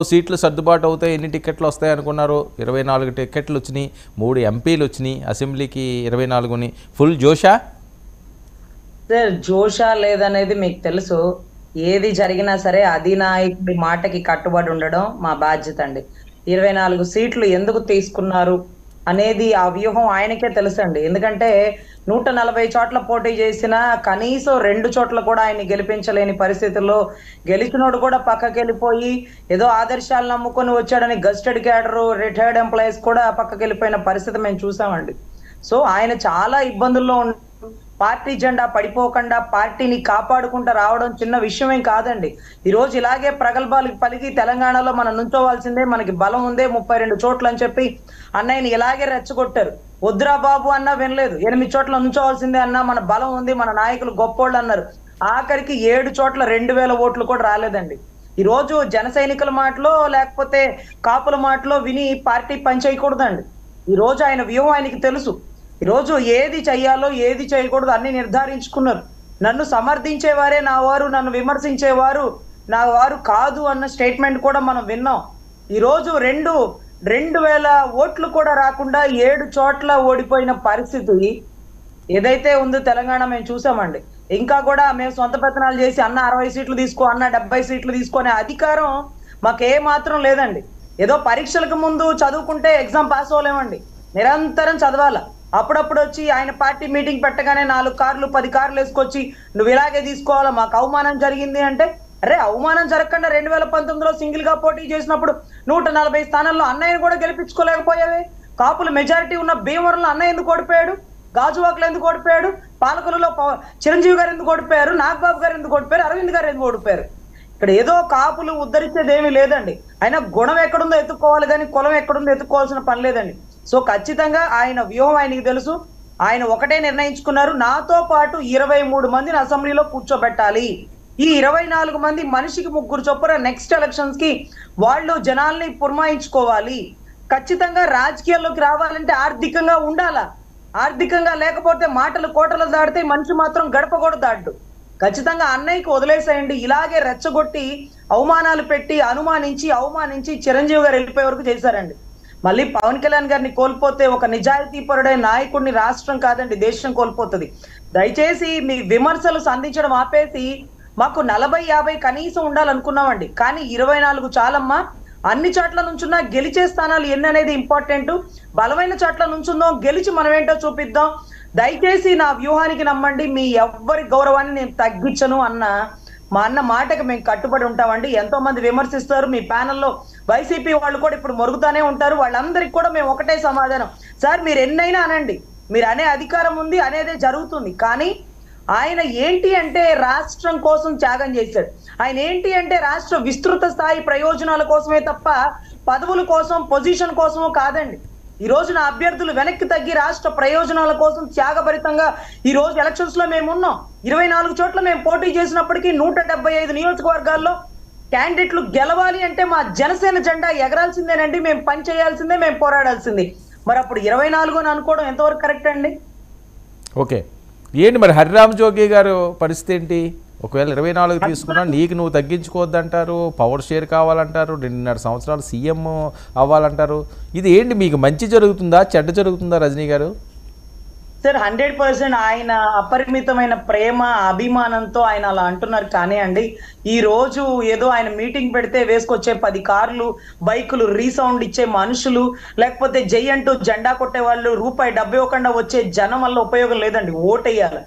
సీట్లు సర్దుబాటు అవుతాయి, ఎన్ని టికెట్లు వస్తాయి అనుకున్నారు? 24 టికెట్లు వచ్చినాయి, 3 ఎంపీలు వచ్చినాయి, అసెంబ్లీకి 24ని. ఫుల్ జోషా? సార్ జోషా లేదనేది మీకు తెలుసు. ఏది జరిగినా సరే అధినాయకుడి మాటకి కట్టుబడి ఉండడం మా బాధ్యత అండి. 24 సీట్లు ఎందుకు తీసుకున్నారు అనేది ఆ వ్యూహం ఆయనకే తెలుసండి. ఎందుకంటే 140 చోట్ల పోటీ చేసినా కనీసం 2 చోట్ల కూడా ఆయన్ని గెలిపించలేని పరిస్థితుల్లో గెలిచినోడు కూడా పక్కకెళ్ళిపోయి ఏదో ఆదర్శాలు నమ్ముకొని వచ్చాడని గస్టెడ్ క్యాడరు, రిటైర్డ్ ఎంప్లాయీస్ కూడా పక్కకెళ్ళిపోయిన పరిస్థితి మేము చూసామండి. సో ఆయన చాలా ఇబ్బందుల్లో పార్టీ జెండా పడిపోకుండా పార్టీని కాపాడుకుంటూ రావడం చిన్న విషయమేం కాదండి. ఈ రోజు ఇలాగే ప్రగల్భాలు పలికి తెలంగాణలో మనం నుంచోవాల్సిందే, మనకి బలం ఉందే 32 చోట్ల అని చెప్పి అన్నయ్యని ఇలాగే రెచ్చగొట్టారు. వద్దురా బాబు అన్నా వినలేదు. 8 చోట్ల నుంచోవాల్సిందే అన్నా, మన బలం ఉంది, మన నాయకులు గొప్పోళ్ళు అన్నారు. ఆఖరికి 7 చోట్ల 2000 ఓట్లు కూడా రాలేదండి. ఈ రోజు జన సైనికుల మాటలో లేకపోతే కాపుల మాటలో విని పార్టీ పనిచేయకూడదండి. ఈ రోజు ఆయన వ్యూహం ఆయనకి తెలుసు. ఈరోజు ఏది చెయ్యాలో ఏది చేయకూడదు అన్ని నిర్ధారించుకున్నారు. నన్ను సమర్థించేవారే నా వారు, నన్ను విమర్శించేవారు నా వారు కాదు అన్న స్టేట్మెంట్ కూడా మనం విన్నాం. ఈరోజు 2000 ఓట్లు కూడా రాకుండా 7 చోట్ల ఓడిపోయిన పరిస్థితి ఏదైతే ఉందో తెలంగాణ మేము చూసామండి. ఇంకా కూడా మేము సొంత పెత్తనాలు చేసి అన్న 60 సీట్లు తీసుకో, అన్న 70 సీట్లు తీసుకునే అధికారం మాకే మాత్రం లేదండి. ఏదో పరీక్షలకు ముందు చదువుకుంటే ఎగ్జామ్ పాస్ అవ్వలేమండి, నిరంతరం చదవాల. అప్పుడప్పుడు వచ్చి ఆయన పార్టీ మీటింగ్ పెట్టగానే 4 కార్లు 10 కార్లు వేసుకొచ్చి నువ్వు ఇలాగే తీసుకోవాలా, మాకు అవమానం జరిగింది అంటే, అరే అవమానం జరగకుండా 2019లో సింగిల్ గా పోటీ చేసినప్పుడు 140 స్థానాల్లో అన్నయ్యను కూడా గెలిపించుకోలేకపోయావే. కాపులు మెజారిటీ ఉన్న భీమవరంలో అన్నయ్య ఎందుకు ఓడిపోయాడు, గాజువాకలు ఎందుకు ఓడిపోయాడు, పాలకులలో చిరంజీవి గారు ఎందుకు ఓడిపోయారు, నాగబాబు గారు ఎందుకు ఓడిపోయారు, అరవింద్ గారు ఎందుకు ఓడిపోయారు? ఇక్కడ ఏదో కాపులు ఉద్ధరించేది ఏమీ లేదండి. అయినా గుణం ఎక్కడుందో ఎత్తుక్కోవాలి కానీ కులం ఎక్కడుందో ఎత్తుక్కోవాల్సిన పని లేదండి. సో ఖచ్చితంగా ఆయన వ్యూహం ఆయనకి తెలుసు. ఆయన ఒకటే నిర్ణయించుకున్నారు, నాతో పాటు 23 మందిని అసెంబ్లీలో కూర్చోబెట్టాలి. ఈ 24 మంది మనిషికి 3 చొప్పున నెక్స్ట్ ఎలక్షన్స్ కి వాళ్ళు జనాల్ని పురమాయించుకోవాలి. ఖచ్చితంగా రాజకీయాల్లోకి రావాలంటే ఆర్థికంగా ఉండాలా. ఆర్థికంగా లేకపోతే మాటలు కోటలు దాడితే మనిషి మాత్రం గడప కూడా దాడు. ఖచ్చితంగా అన్నయ్యకి వదిలేసేయండి. ఇలాగే రెచ్చగొట్టి అవమానాలు పెట్టి అవమానించి చిరంజీవి గారు వెళ్ళిపోయే వరకు చేశారండి. మళ్ళీ పవన్ కళ్యాణ్ గారిని కోల్పోతే ఒక నిజాయితీపరుడైన నాయకుడిని రాష్ట్రం కాదండి దేశం కోల్పోతుంది. దయచేసి మీ విమర్శలు సంధించడం ఆపేసి మాకు 40-50 కనీసం ఉండాలనుకున్నామండి. కానీ 24 చాలమ్మా. అన్ని చోట్ల నుంచున్నా గెలిచే స్థానాలు ఎన్ని అనేది ఇంపార్టెంట్. బలమైన చోట్ల నుంచుందాం, గెలిచి మనం ఏంటో చూపిద్దాం. దయచేసి నా వ్యూహానికి నమ్మండి, మీ ఎవ్వరి గౌరవాన్ని నేను తగ్గించను అన్న మా అన్న మాటకి మేము కట్టుబడి ఉంటామండి. ఎంతో మంది విమర్శిస్తారు, మీ ప్యానెల్లో వైసీపీ వాళ్ళు కూడా ఇప్పుడు మొరుగుతానే ఉంటారు. వాళ్ళందరికీ కూడా మేము ఒకటే సమాధానం, సార్ మీరు ఎన్నైనా అనండి, మీరు అనే అధికారం ఉంది, అనేదే జరుగుతుంది. కానీ ఆయన ఏంటి అంటే రాష్ట్రం కోసం త్యాగం చేశాడు. ఆయన ఏంటి అంటే రాష్ట్ర విస్తృత స్థాయి ప్రయోజనాల కోసమే తప్ప పదవుల కోసం పొజిషన్ కోసమో కాదండి. ఈ రోజు నా అభ్యర్థులు వెనక్కి తగ్గి రాష్ట్ర ప్రయోజనాల కోసం త్యాగభరితంగా ఈ రోజు ఎలక్షన్స్ లో మేము ఉన్నాం. 24 చోట్ల మేము పోటీ చేసినప్పటికీ 175 నియోజకవర్గాల్లో క్యాండిడేట్లు గెలవాలి అంటే మా జనసేన జెండా ఎగరాల్సిందేనండి. మేము పని చేయాల్సిందే, మేము పోరాడాల్సింది. మరి అప్పుడు 24 అని అనుకోవడం ఎంతవరకు కరెక్ట్ అండి? ఓకే, ఏంటి మరి హరిరామ్ జోగి గారు పరిస్థితి ఏంటి? ఒకవేళ 24 తీసుకున్నా నీకు నువ్వు తగ్గించుకోవద్దంటారు, పవర్ షేర్ కావాలంటారు, 2.5 సంవత్సరాలు సీఎం అవ్వాలంటారు. ఇది ఏంటి, మీకు మంచి జరుగుతుందా చెడ్డ జరుగుతుందా రజనీ గారు? సార్ 100% ఆయన అపరిమితమైన ప్రేమ అభిమానంతో ఆయన అలా అంటున్నారు. కానీ అండి ఈ రోజు ఏదో ఆయన మీటింగ్ పెడితే వేసుకొచ్చే 10 కార్లు బైకులు రీసౌండ్ ఇచ్చే మనుషులు, లేకపోతే జై అంటూ జెండా కొట్టే వాళ్ళు, రూపాయి డబ్బు ఇవ్వకుండా వచ్చే జనం వల్ల ఉపయోగం లేదండి. ఓటేయాలి.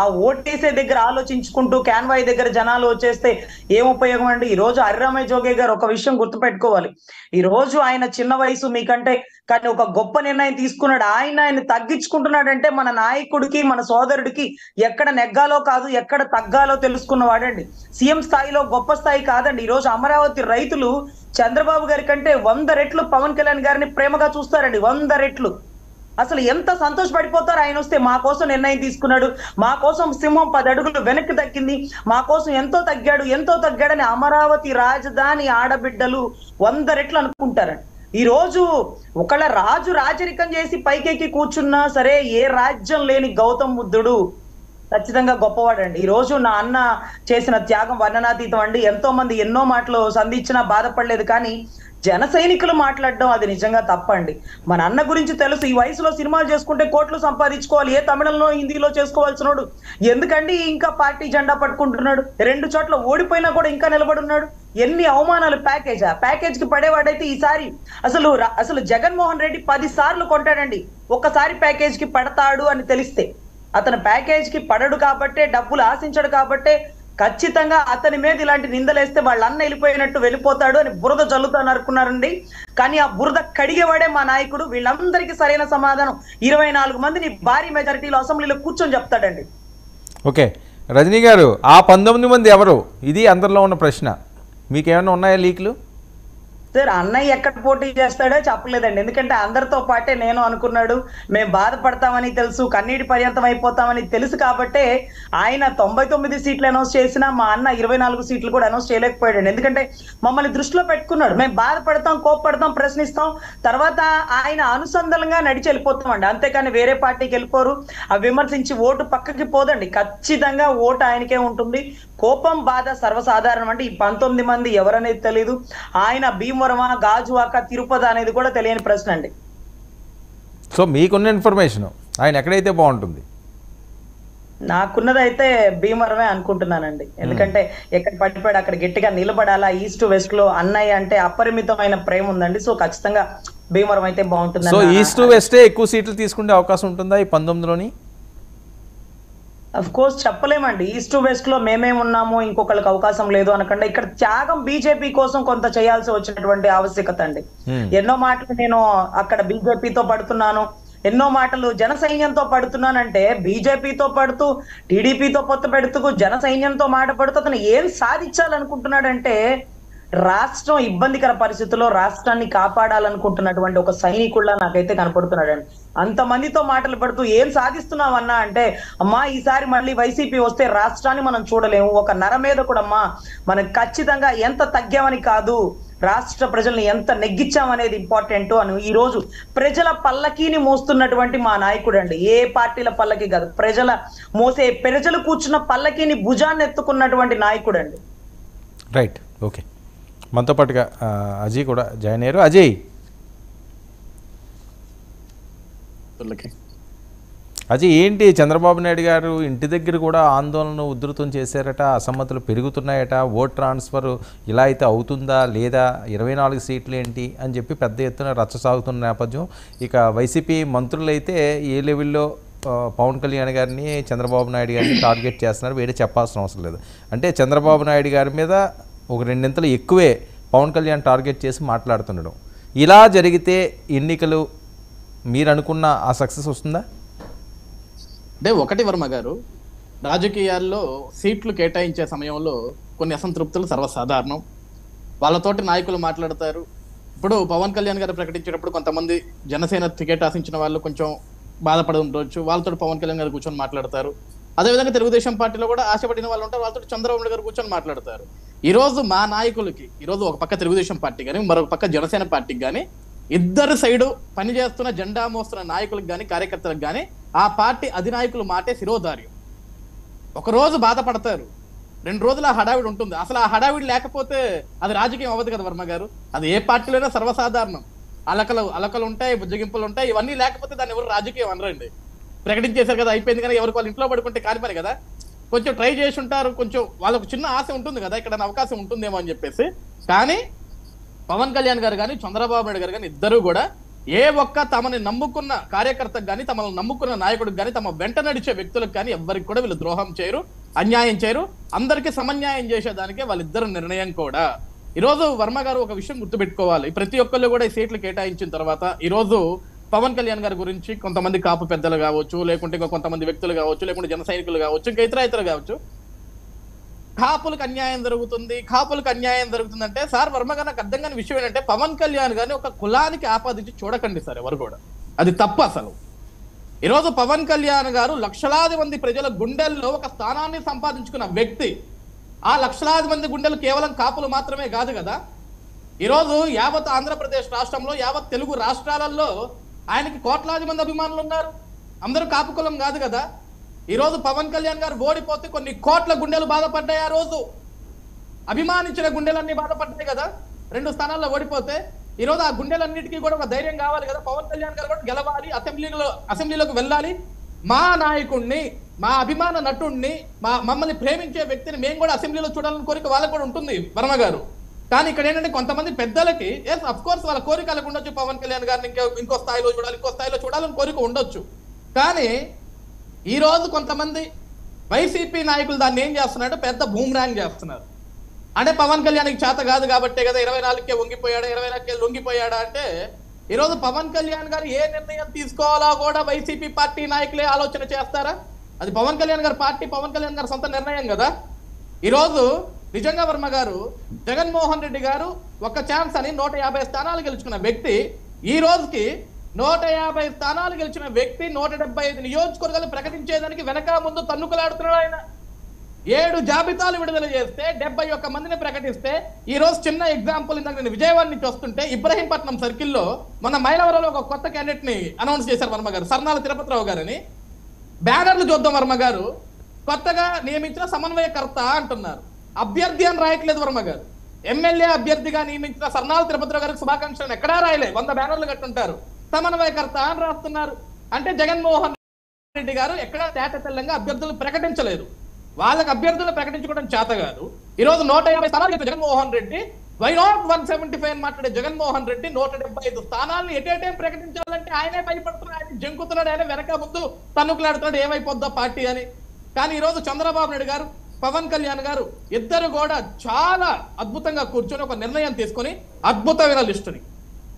ఆ ఓటేసే దగ్గర ఆలోచించుకుంటూ క్యాన్వాయ్ దగ్గర జనాలు వచ్చేస్తే ఏం ఉపయోగం అండి? ఈ రోజు హరిరామయ్య జోగే గారు ఒక విషయం గుర్తుపెట్టుకోవాలి. ఈ రోజు ఆయన చిన్న వయసు మీకంటే, కానీ ఒక గొప్ప నిర్ణయం తీసుకున్నాడు. ఆయన తగ్గించుకుంటున్నాడంటే మన నాయకుడికి మన సోదరుడికి ఎక్కడ నెగ్గాలో కాదు ఎక్కడ తగ్గాలో తెలుసుకున్నవాడండి. సీఎం స్థాయిలో గొప్ప స్థాయి కాదండి. ఈ రోజు అమరావతి రైతులు చంద్రబాబు గారి కంటే 100 రెట్లు పవన్ కళ్యాణ్ గారిని ప్రేమగా చూస్తారండి. 100 రెట్లు. అసలు ఎంత సంతోషపడిపోతారు ఆయన వస్తే. మా కోసం నిర్ణయం తీసుకున్నాడు, మా కోసం సింహం 10 అడుగులు వెనక్కి తగ్గింది, మా కోసం ఎంతో తగ్గాడని అమరావతి రాజధాని ఆడబిడ్డలు 100 రెట్లు అనుకుంటారండి. ఈ రోజు ఒకళ్ళ రాజు రాజరికం చేసి పైకెక్కి కూర్చున్నా సరే ఏ రాజ్యం లేని గౌతమ్ బుద్ధుడు ఖచ్చితంగా గొప్పవాడండి. ఈ రోజు నా అన్న చేసిన త్యాగం వర్ణనాతీతం అండి. ఎంతో మంది ఎన్నో మాటలు సంధించినా బాధపడలేదు, కానీ జన సైనికులు మాట్లాడడం అది నిజంగా తప్పండి. మన అన్న గురించి తెలుసు, ఈ వయసులో సినిమాలు చేసుకుంటే కోట్లు సంపాదించుకోవాలి, ఏ తమిళంలో హిందీలో చేసుకోవాల్సినోడు ఎందుకండి ఇంకా పార్టీ జెండా పట్టుకుంటున్నాడు? 2 చోట్ల ఓడిపోయినా కూడా ఇంకా నిలబడున్నాడు. ఎన్ని అవమానాలు! ప్యాకేజ్ కి పడేవాడైతే ఈసారి అసలు జగన్మోహన్ రెడ్డి 10 సార్లు కొంటాడండి. ఒక్కసారి ప్యాకేజ్ కి పడతాడు అని తెలిస్తే. అతను ప్యాకేజ్ కి పడడు కాబట్టే, డబ్బులు ఆశించడు కాబట్టే ఖచ్చితంగా అతని మీద ఇలాంటి నిందలేస్తే వాళ్ళ అన్న వెళ్ళిపోతాడు అని బురద జల్లుతాను అనుకున్నారండి. కానీ ఆ బురద కడిగేవాడే మా నాయకుడు. వీళ్ళందరికీ సరైన సమాధానం 24 మందిని భారీ మెజారిటీలో అసెంబ్లీలో కూర్చొని చెప్తాడండి. ఓకే, రజనీ గారు, ఆ 19 మంది ఎవరు? ఇది అందరిలో ఉన్న ప్రశ్న. మీకేమైనా ఉన్నాయా లీక్లు? సార్, అన్నయ్య ఎక్కడ పోటీ చేస్తాడో చెప్పలేదండి. ఎందుకంటే అందరితో పాటే నేను అనుకున్నాడు. మేము బాధపడతామని తెలుసు, కన్నీటి పర్యంతం అయిపోతామని తెలుసు కాబట్టే ఆయన 99 సీట్లు అనౌన్స్ చేసినా మా అన్న 24 సీట్లు కూడా అనౌన్స్ చేయలేకపోయాడు. ఎందుకంటే మమ్మల్ని దృష్టిలో పెట్టుకున్నాడు. మేము బాధపడతాం, కోప్పడతాం, ప్రశ్నిస్తాం, తర్వాత ఆయన అనుసంధానంగా నడిచి వెళ్ళిపోతామండి. అంతేకాని వేరే పార్టీకి వెళ్ళిపోరు. ఆ విమర్శించి ఓటు పక్కకి పోదండి. ఖచ్చితంగా ఓటు ఆయనకే ఉంటుంది. కోపం, బాధ సర్వసాధారణం. అంటే ఈ 19 మంది ఎవరనేది తెలియదు. ఆయన భీమవరమా, గాజువాక, తిరుపతి అనేది కూడా తెలియని ప్రశ్న అండి. సో మీకున్న ఇన్ఫర్మేషన్ ఆయన ఎక్కడైతే బాగుంటుంది? నాకున్నదైతే భీమవరమే అనుకుంటున్నానండి. ఎందుకంటే ఎక్కడ పడిపోయాడు అక్కడ గట్టిగా నిలబడాలా. ఈస్ట్ వెస్ట్ లో అన్నయ్య అంటే అపరిమితమైన ప్రేమ ఉందండి. సో ఖచ్చితంగా భీమవరం అయితే బాగుంటుంది. సో ఈస్ట్ వెస్టే ఎక్కువ సీట్లు తీసుకునే అవకాశం ఉంటుందా ఈ 19లోని? అఫ్ కోర్స్ చెప్పలేమండి. ఈస్ట్ వెస్ట్ లో మేమేమున్నాము, ఇంకొకరికి అవకాశం లేదు అనకుండా ఇక్కడ త్యాగం బీజేపీ కోసం కొంత చేయాల్సి వచ్చినటువంటి ఆవశ్యకత అండి. ఎన్నో మాటలు నేను అక్కడ బీజేపీతో పడుతున్నాను, ఎన్నో మాటలు జన సైన్యంతో పడుతున్నానంటే, బీజేపీతో పడుతూ, టీడీపీతో పొత్తు పెడుతూ, జన సైన్యంతో మాట పడుతూ అతను ఏం సాధించాలనుకుంటున్నాడంటే, రాష్ట్రం ఇబ్బందికర పరిస్థితుల్లో రాష్ట్రాన్ని కాపాడాలనుకుంటున్నటువంటి ఒక సైనికుల్లా నాకైతే కనపడుతున్నాడండి. అంతమందితో మాటలు పడుతూ ఏం సాధిస్తున్నావన్నా అంటే, అమ్మా ఈసారి మళ్ళీ వైసీపీ వస్తే రాష్ట్రాన్ని మనం చూడలేము, ఒక నర మీద కూడా అమ్మా మనం ఖచ్చితంగా ఎంత తగ్గామని కాదు, రాష్ట్ర ప్రజల్ని ఎంత నెగ్గించామనేది ఇంపార్టెంట్ అని ఈ రోజు ప్రజల పల్లకీని మోస్తున్నటువంటి మా నాయకుడు అండి. ఏ పార్టీల పల్లకి కాదు, ప్రజలు కూర్చున్న పల్లకీని భుజాన్ని ఎత్తుకున్నటువంటి నాయకుడు అండి. Right, okay. మనతో పాటుగా అజయ్ కూడా జాయిన్ అయ్యారు. అజయ్, ఏంటి చంద్రబాబు నాయుడు గారు ఇంటి దగ్గర కూడా ఆందోళన ఉధృతం చేశారట, అసమ్మతులు పెరుగుతున్నాయట, ఓట్ ట్రాన్స్ఫర్ ఇలా అయితే అవుతుందా లేదా, 24 సీట్లు ఏంటి అని చెప్పి పెద్ద ఎత్తున రచ్చ సాగుతున్న నేపథ్యం. ఇక వైసీపీ మంత్రులు అయితే ఏ లెవెల్లో పవన్ కళ్యాణ్ గారిని, చంద్రబాబు నాయుడు గారిని టార్గెట్ చేస్తున్నారు, వేరే చెప్పాల్సిన అవసరం లేదు. అంటే చంద్రబాబు నాయుడు గారి మీద ఒక 2 ఇంతలు ఎక్కువే పవన్ కళ్యాణ్ టార్గెట్ చేసి మాట్లాడుతుండడం. ఇలా జరిగితే ఎన్నికలు మీరు అనుకున్న ఆ సక్సెస్ వస్తుందా? అంటే ఒకటి వర్మ గారు, రాజకీయాల్లో సీట్లు కేటాయించే సమయంలో కొన్ని అసంతృప్తులు సర్వసాధారణం. వాళ్ళతోటి నాయకులు మాట్లాడతారు. ఇప్పుడు పవన్ కళ్యాణ్ గారు ప్రకటించేటప్పుడు కొంతమంది జనసేన టికెట్ ఆశించిన వాళ్ళు కొంచెం బాధపడి ఉండవచ్చు, వాళ్ళతో పవన్ కళ్యాణ్ గారు కూర్చొని మాట్లాడతారు. అదేవిధంగా తెలుగుదేశం పార్టీలో కూడా ఆశపడిన వాళ్ళు ఉంటారు, వాళ్ళతో చంద్రబాబు నాయుడు గారు కూర్చొని మాట్లాడతారు. ఈ రోజు మా నాయకులకి, ఈరోజు ఒక పక్క తెలుగుదేశం పార్టీ కానీ మరొక పక్క జనసేన పార్టీకి కానీ, ఇద్దరు సైడు పనిచేస్తున్న జెండా మోస్తున్న నాయకులకు కానీ కార్యకర్తలకు కానీ ఆ పార్టీ అధినాయకులు మాటే శిరోధార్యం. ఒకరోజు బాధపడతారు, 2 రోజులు ఆ హడావిడి ఉంటుంది. అసలు ఆ హడావిడి లేకపోతే అది రాజకీయం అవ్వదు కదా వర్మ గారు. అది ఏ పార్టీలోనే సర్వసాధారణం. అలకలు ఉంటాయి, బుజ్జగింపులు ఉంటాయి, ఇవన్నీ లేకపోతే దాన్ని ఎవరు రాజకీయం అనరండి. ప్రకటించేశారు కదా, అయిపోయింది కానీ ఎవరికి వాళ్ళు ఇంట్లో పడుకుంటే కానిపని కదా. కొంచెం ట్రై చేసి ఉంటారు, కొంచెం వాళ్ళకు చిన్న ఆశ ఉంటుంది కదా, ఇక్కడ అవకాశం ఉంటుందేమో అని చెప్పేసి. కానీ పవన్ కళ్యాణ్ గారు కానీ చంద్రబాబు నాయుడు గారు కానీ ఇద్దరు కూడా ఏ ఒక్క తమని నమ్ముకున్న కార్యకర్తకు కానీ, తమను నమ్ముకున్న నాయకుడికి కానీ, తమ వెంట నడిచే వ్యక్తులకు కానీ ఎవ్వరికి కూడా వీళ్ళు ద్రోహం చేయరు, అన్యాయం చేయరు. అందరికీ సమన్యాయం చేసేదానికే వాళ్ళిద్దరు నిర్ణయం కూడా. ఈరోజు వర్మ గారు ఒక విషయం గుర్తుపెట్టుకోవాలి. ప్రతి ఒక్కళ్ళు కూడా ఈ సీట్లు కేటాయించిన తర్వాత ఈరోజు పవన్ కళ్యాణ్ గారి గురించి కొంతమంది కాపు పెద్దలు కావచ్చు, లేకుంటే ఇంకా కొంతమంది వ్యక్తులు కావచ్చు, లేకుంటే జన సైనికులు కావచ్చు, ఇంకా ఇతర కావచ్చు, కాపులకు అన్యాయం జరుగుతుంది అంటే, సార్ వర్మ గారు నాకు అర్థం కాని విషయం ఏంటంటే, పవన్ కళ్యాణ్ గారిని ఒక కులానికి ఆపాదించి చూడకండి సార్ ఎవరు కూడా. అది తప్పు. అసలు ఈరోజు పవన్ కళ్యాణ్ గారు లక్షలాది మంది ప్రజల గుండెల్లో ఒక స్థానాన్ని సంపాదించుకున్న వ్యక్తి. ఆ లక్షలాది మంది గుండెలు కేవలం కాపులు మాత్రమే కాదు కదా. ఈరోజు యావత్ ఆంధ్రప్రదేశ్ రాష్ట్రంలో, యావత్ తెలుగు రాష్ట్రాలలో ఆయనకి కోట్లాది మంది అభిమానులు ఉన్నారు. అందరూ కాపు కులం కాదు కదా. ఈ రోజు పవన్ కళ్యాణ్ గారు ఓడిపోతే కొన్ని కోట్ల గుండెలు బాధపడ్డాయి. ఆ రోజు అభిమానించిన గుండెలన్నీ బాధపడ్డాయి కదా 2 స్థానాల్లో ఓడిపోతే. ఈ రోజు ఆ గుండెలన్నిటికీ కూడా ఒక ధైర్యం కావాలి కదా. పవన్ కళ్యాణ్ గారు కూడా గెలవాలి, అసెంబ్లీలోకి వెళ్ళాలి, మా నాయకుడిని, మా అభిమాన నటుడిని, మమ్మల్ని ప్రేమించే వ్యక్తిని మేము కూడా అసెంబ్లీలో చూడాలని కోరిక వాళ్ళకు కూడా ఉంటుంది వర్మ గారు. కానీ ఇక్కడ ఏంటంటే కొంతమంది పెద్దలకి ఎస్ అఫ్ కోర్స్ వాళ్ళ కోరికలకు ఉండొచ్చు, పవన్ కళ్యాణ్ గారిని ఇంకో స్థాయిలో చూడాలని కోరిక ఉండొచ్చు. కానీ ఈ రోజు కొంతమంది వైసీపీ నాయకులు దాన్ని ఏం చేస్తున్నారంటే పెద్ద బూమ్రాంగ్ చేస్తున్నారు. అంటే పవన్ కళ్యాణ్కి చేత కాదు కాబట్టే కదా 24కే వంగిపోయాడా, 24కే లొంగిపోయాడా అంటే ఈరోజు పవన్ కళ్యాణ్ గారు ఏ నిర్ణయం తీసుకోవాలో కూడా వైసీపీ పార్టీ నాయకులే ఆలోచన చేస్తారా? అది పవన్ కళ్యాణ్ గారి పార్టీ, పవన్ కళ్యాణ్ గారి సొంత నిర్ణయం కదా. ఈరోజు నిజంగా వర్మ గారు, జగన్మోహన్ రెడ్డి గారు ఒక ఛాన్స్ అని 150 స్థానాలు గెలుచుకున్న వ్యక్తి, ఈ రోజుకి 150 స్థానాలు గెలిచిన వ్యక్తి 175 నియోజకవర్గాలు ప్రకటించేదానికి వెనక ముందు తన్నుకులాడుతున్నాడు ఆయన. 7 జాబితాలు విడుదల చేస్తే 71 మందిని ప్రకటిస్తే, ఈ రోజు చిన్న ఎగ్జాంపుల్, ఇందాక నేను విజయవాడ నుంచి వస్తుంటే ఇబ్రహీంపట్నం సర్కిల్లో మన మైలవరంలో ఒక కొత్త క్యాండిడేట్ ని అనౌన్స్ చేశారు వర్మ గారు, సర్నాల తిరుపతిరావు గారని. బ్యానర్లు చూద్దాం వర్మ గారు, కొత్తగా నియమించిన సమన్వయకర్త అంటున్నారు, అభ్యర్థి అని రాయట్లేదు వర్మ గారు. ఎమ్మెల్యే అభ్యర్థిగా నియమించిన సర్నాల తిరుపతిరావు గారికి శుభాకాంక్షలు ఎక్కడా రాయలే, 100 బ్యానర్లు కట్టుంటారు, సమన్వయకర్త అని రాస్తున్నారు. అంటే జగన్మోహన్ రెడ్డి గారు ఎక్కడా తేటతెల్లంగా అభ్యర్థులు ప్రకటించలేరు. వాళ్ళకి అభ్యర్థులు ప్రకటించుకోవడం చేత కాదు. ఈ రోజు 150 స్థానాలు జగన్మోహన్ రెడ్డి, వై నాట్ 175 అని మాట్లాడే జగన్మోహన్ రెడ్డి 175 స్థానాలను ఎటేటేం ప్రకటించాలంటే ఆయనే భయపడుతున్నాడు, ఆయన జంకుతున్నాడు, ఆయన వెనక ముందు తన్నుకులాడుతున్నాడు ఏమైపోద్దో పార్టీ అని. కానీ ఈ రోజు చంద్రబాబు నాయుడు గారు, పవన్ కళ్యాణ్ గారు ఇద్దరు కూడా చాలా అద్భుతంగా కూర్చొని ఒక నిర్ణయం తీసుకొని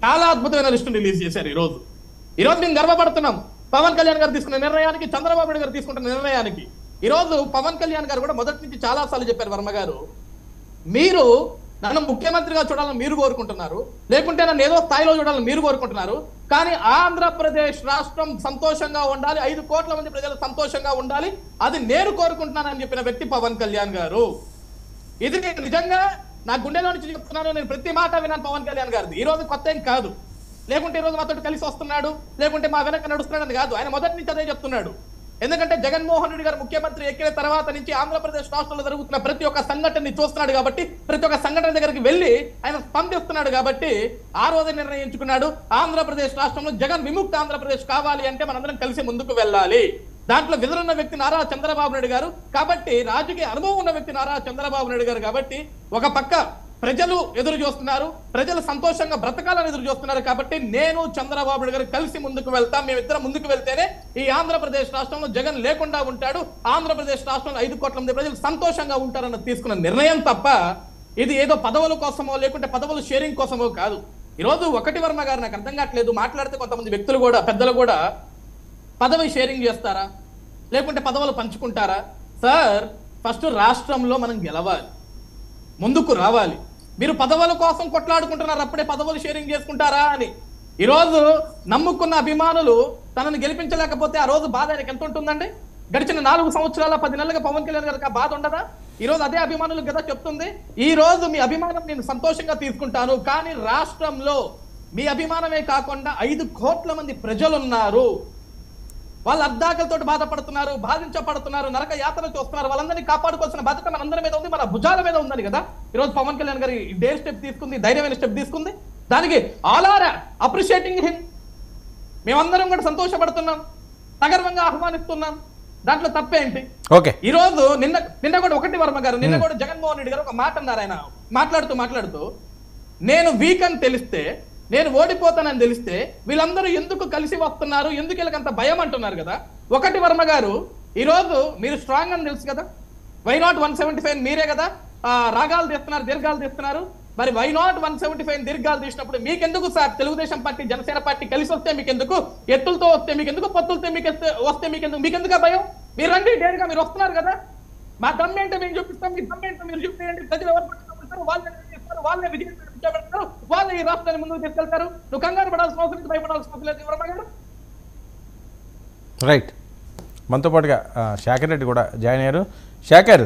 చాలా అద్భుతమైన లిస్టుని రిలీజ్ చేశారు. ఈ రోజు మేము గర్వపడుతున్నాం పవన్ కళ్యాణ్ గారు తీసుకున్న నిర్ణయానికి, చంద్రబాబు నాయుడు గారు తీసుకుంటున్న నిర్ణయానికి. ఈ రోజు పవన్ కళ్యాణ్ గారు కూడా మొదటి నుంచి చాలా సార్లు చెప్పారు, వర్మ గారు మీరు నన్ను ముఖ్యమంత్రిగా చూడాలని మీరు కోరుకుంటున్నారు, లేకుంటే నన్ను ఏదో స్థాయిలో చూడాలని మీరు కోరుకుంటున్నారు, కానీ ఆంధ్రప్రదేశ్ రాష్ట్రం సంతోషంగా ఉండాలి, 5 కోట్ల మంది ప్రజలు సంతోషంగా ఉండాలి, అది నేను కోరుకుంటున్నానని చెప్పిన వ్యక్తి పవన్ కళ్యాణ్ గారు. ఇది నేను నిజంగా నా గుండెలో నుంచి చెప్తున్నాను, నేను ప్రతి మాట విన్నాను పవన్ కళ్యాణ్ గారిది. ఈ రోజు కొత్త ఏం కాదు, లేకుంటే ఈ రోజు మాతో కలిసి వస్తున్నాడు, లేకుంటే మా వెనక నడుస్తున్నాడు కాదు, ఆయన మొదటి నుంచి అదే చెప్తున్నాడు. ఎందుకంటే జగన్మోహన్ రెడ్డి గారు ముఖ్యమంత్రి ఎక్కిన తర్వాత నుంచి ఆంధ్రప్రదేశ్ రాష్ట్రంలో జరుగుతున్న ప్రతి ఒక్క సంఘటనని చూస్తున్నాడు కాబట్టి, ప్రతి ఒక్క సంఘటన దగ్గరికి వెళ్ళి ఆయన స్పందిస్తున్నాడు కాబట్టి ఆ రోజు నిర్ణయించుకున్నాడు, ఆంధ్రప్రదేశ్ రాష్ట్రంలో జగన్ విముక్త ఆంధ్రప్రదేశ్ కావాలి అంటే మనందరం కలిసి ముందుకు వెళ్ళాలి. దాంట్లో విధులున్న వ్యక్తి నారా చంద్రబాబు నాయుడు గారు కాబట్టి, రాజకీయ అనుభవం ఉన్న వ్యక్తి నారా చంద్రబాబు నాయుడు గారు కాబట్టి, ఒక పక్క ప్రజలు ఎదురు చూస్తున్నారు, ప్రజలు సంతోషంగా బ్రతకాలని ఎదురు చూస్తున్నారు కాబట్టి నేను చంద్రబాబు నాయుడు గారు కలిసి ముందుకు వెళ్తాం, మేమిద్దరం ముందుకు వెళ్తేనే ఈ ఆంధ్రప్రదేశ్ రాష్ట్రంలో జగన్ లేకుండా ఉంటాడు, ఆంధ్రప్రదేశ్ రాష్ట్రంలో 5 కోట్ల మంది ప్రజలు సంతోషంగా ఉంటారన్న తీసుకున్న నిర్ణయం తప్ప ఇది ఏదో పదవుల కోసమో లేకుంటే పదవులు షేరింగ్ కోసమో కాదు. ఈరోజు ఒకటి వర్మ గారు నాకు అర్థం కావట్లేదు, మాట్లాడితే కొంతమంది వ్యక్తులు కూడా పెద్దలు కూడా పదవి షేరింగ్ చేస్తారా లేకుంటే పదవులు పంచుకుంటారా? సార్ ఫస్ట్ రాష్ట్రంలో మనం గెలవాలి, ముందుకు రావాలి. మీరు పదవుల కోసం కొట్లాడుకుంటున్నారు, అప్పుడే పదవులు షేరింగ్ చేసుకుంటారా అని. ఈరోజు నమ్ముకున్న అభిమానులు తనను గెలిపించలేకపోతే ఆ రోజు బాధ ఆయనకి ఎంత ఉంటుందండి? గడిచిన 4 సంవత్సరాల 10 నెలలుగా పవన్ కళ్యాణ్ గారికి ఆ బాధ ఉండదా? ఈ రోజు అదే అభిమానులకు కదా చెప్తుంది, ఈ రోజు మీ అభిమానం నేను సంతోషంగా తీసుకుంటాను, కానీ రాష్ట్రంలో మీ అభిమానమే కాకుండా 5 కోట్ల మంది ప్రజలు ఉన్నారు, వాళ్ళు అర్ధాకలతో బాధపడుతున్నారు, బాధించబడుతున్నారు, నరక యాత్ర చూస్తున్నారు, వాళ్ళందరినీ కాపాడుకోవాల్సిన బాధ్యత మనందరి మీద ఉంది, మన భుజాల మీద ఉందని కదా ఈరోజు పవన్ కళ్యాణ్ గారి డేర్ స్టెప్ తీసుకుంది, ధైర్యమైన స్టెప్ తీసుకుంది. దానికి ఆల్ ఆర్ అప్రిషియేటింగ్ హిమ్. మేమందరం కూడా సంతోషపడుతున్నాం, సగర్వంగా ఆహ్వానిస్తున్నాం, దాంట్లో తప్పేంటి? ఓకే. ఈ రోజు నిన్న కూడా ఒకటి వర్మ గారు, నిన్న కూడా జగన్మోహన్ రెడ్డి గారు ఒక మాట అన్నారు. ఆయన మాట్లాడుతూ నేను వీక్ అని తెలిస్తే, నేను ఓడిపోతానని తెలిస్తే వీళ్ళందరూ ఎందుకు కలిసి వస్తున్నారు, ఎందుకు వీళ్ళకంత భయం అంటున్నారు కదా. ఒకటి వర్మ గారు, ఈ రోజు మీరు స్ట్రాంగ్ అని తెలుసు కదా, వై నాట్ 175 మీరే కదా రాగాలు తీస్తున్నారు, దీర్ఘాలు తీస్తున్నారు. మరి వై నాట్ 175 దీర్ఘాలు తీసినప్పుడు మీకెందుకు sir Telugu Desam party Janasena party కలిసి వస్తే మీకెందుకు, ఎత్తులతో వస్తే మీకెందుకు, పత్తులతో వస్తే మీకెందుకు భయం? మీరు రండి, డేరుగా మీరు వస్తున్నారు కదా, మా దమ్మేంటో మేము చూపిస్తాం, మీ దమ్మేంటో మీరు చూపించండి, ప్రజలు ఎవరు పట్టుకుంటారు, వాళ్ళే విజయం పెడతారు, వాళ్ళే ఈ రాష్ట్రాన్ని ముందుకు తీసుకెళ్తారు. నువ్వు కంగారు పడాల్సిన అవసరం లేదు, భయపడాల్సిన అవసరం లేదు. ఎవరన్నా రైట్. మనతో పాటుగా శాఖర్ రెడ్డి కూడా జాయిన్ అయ్యారు. శాఖర్,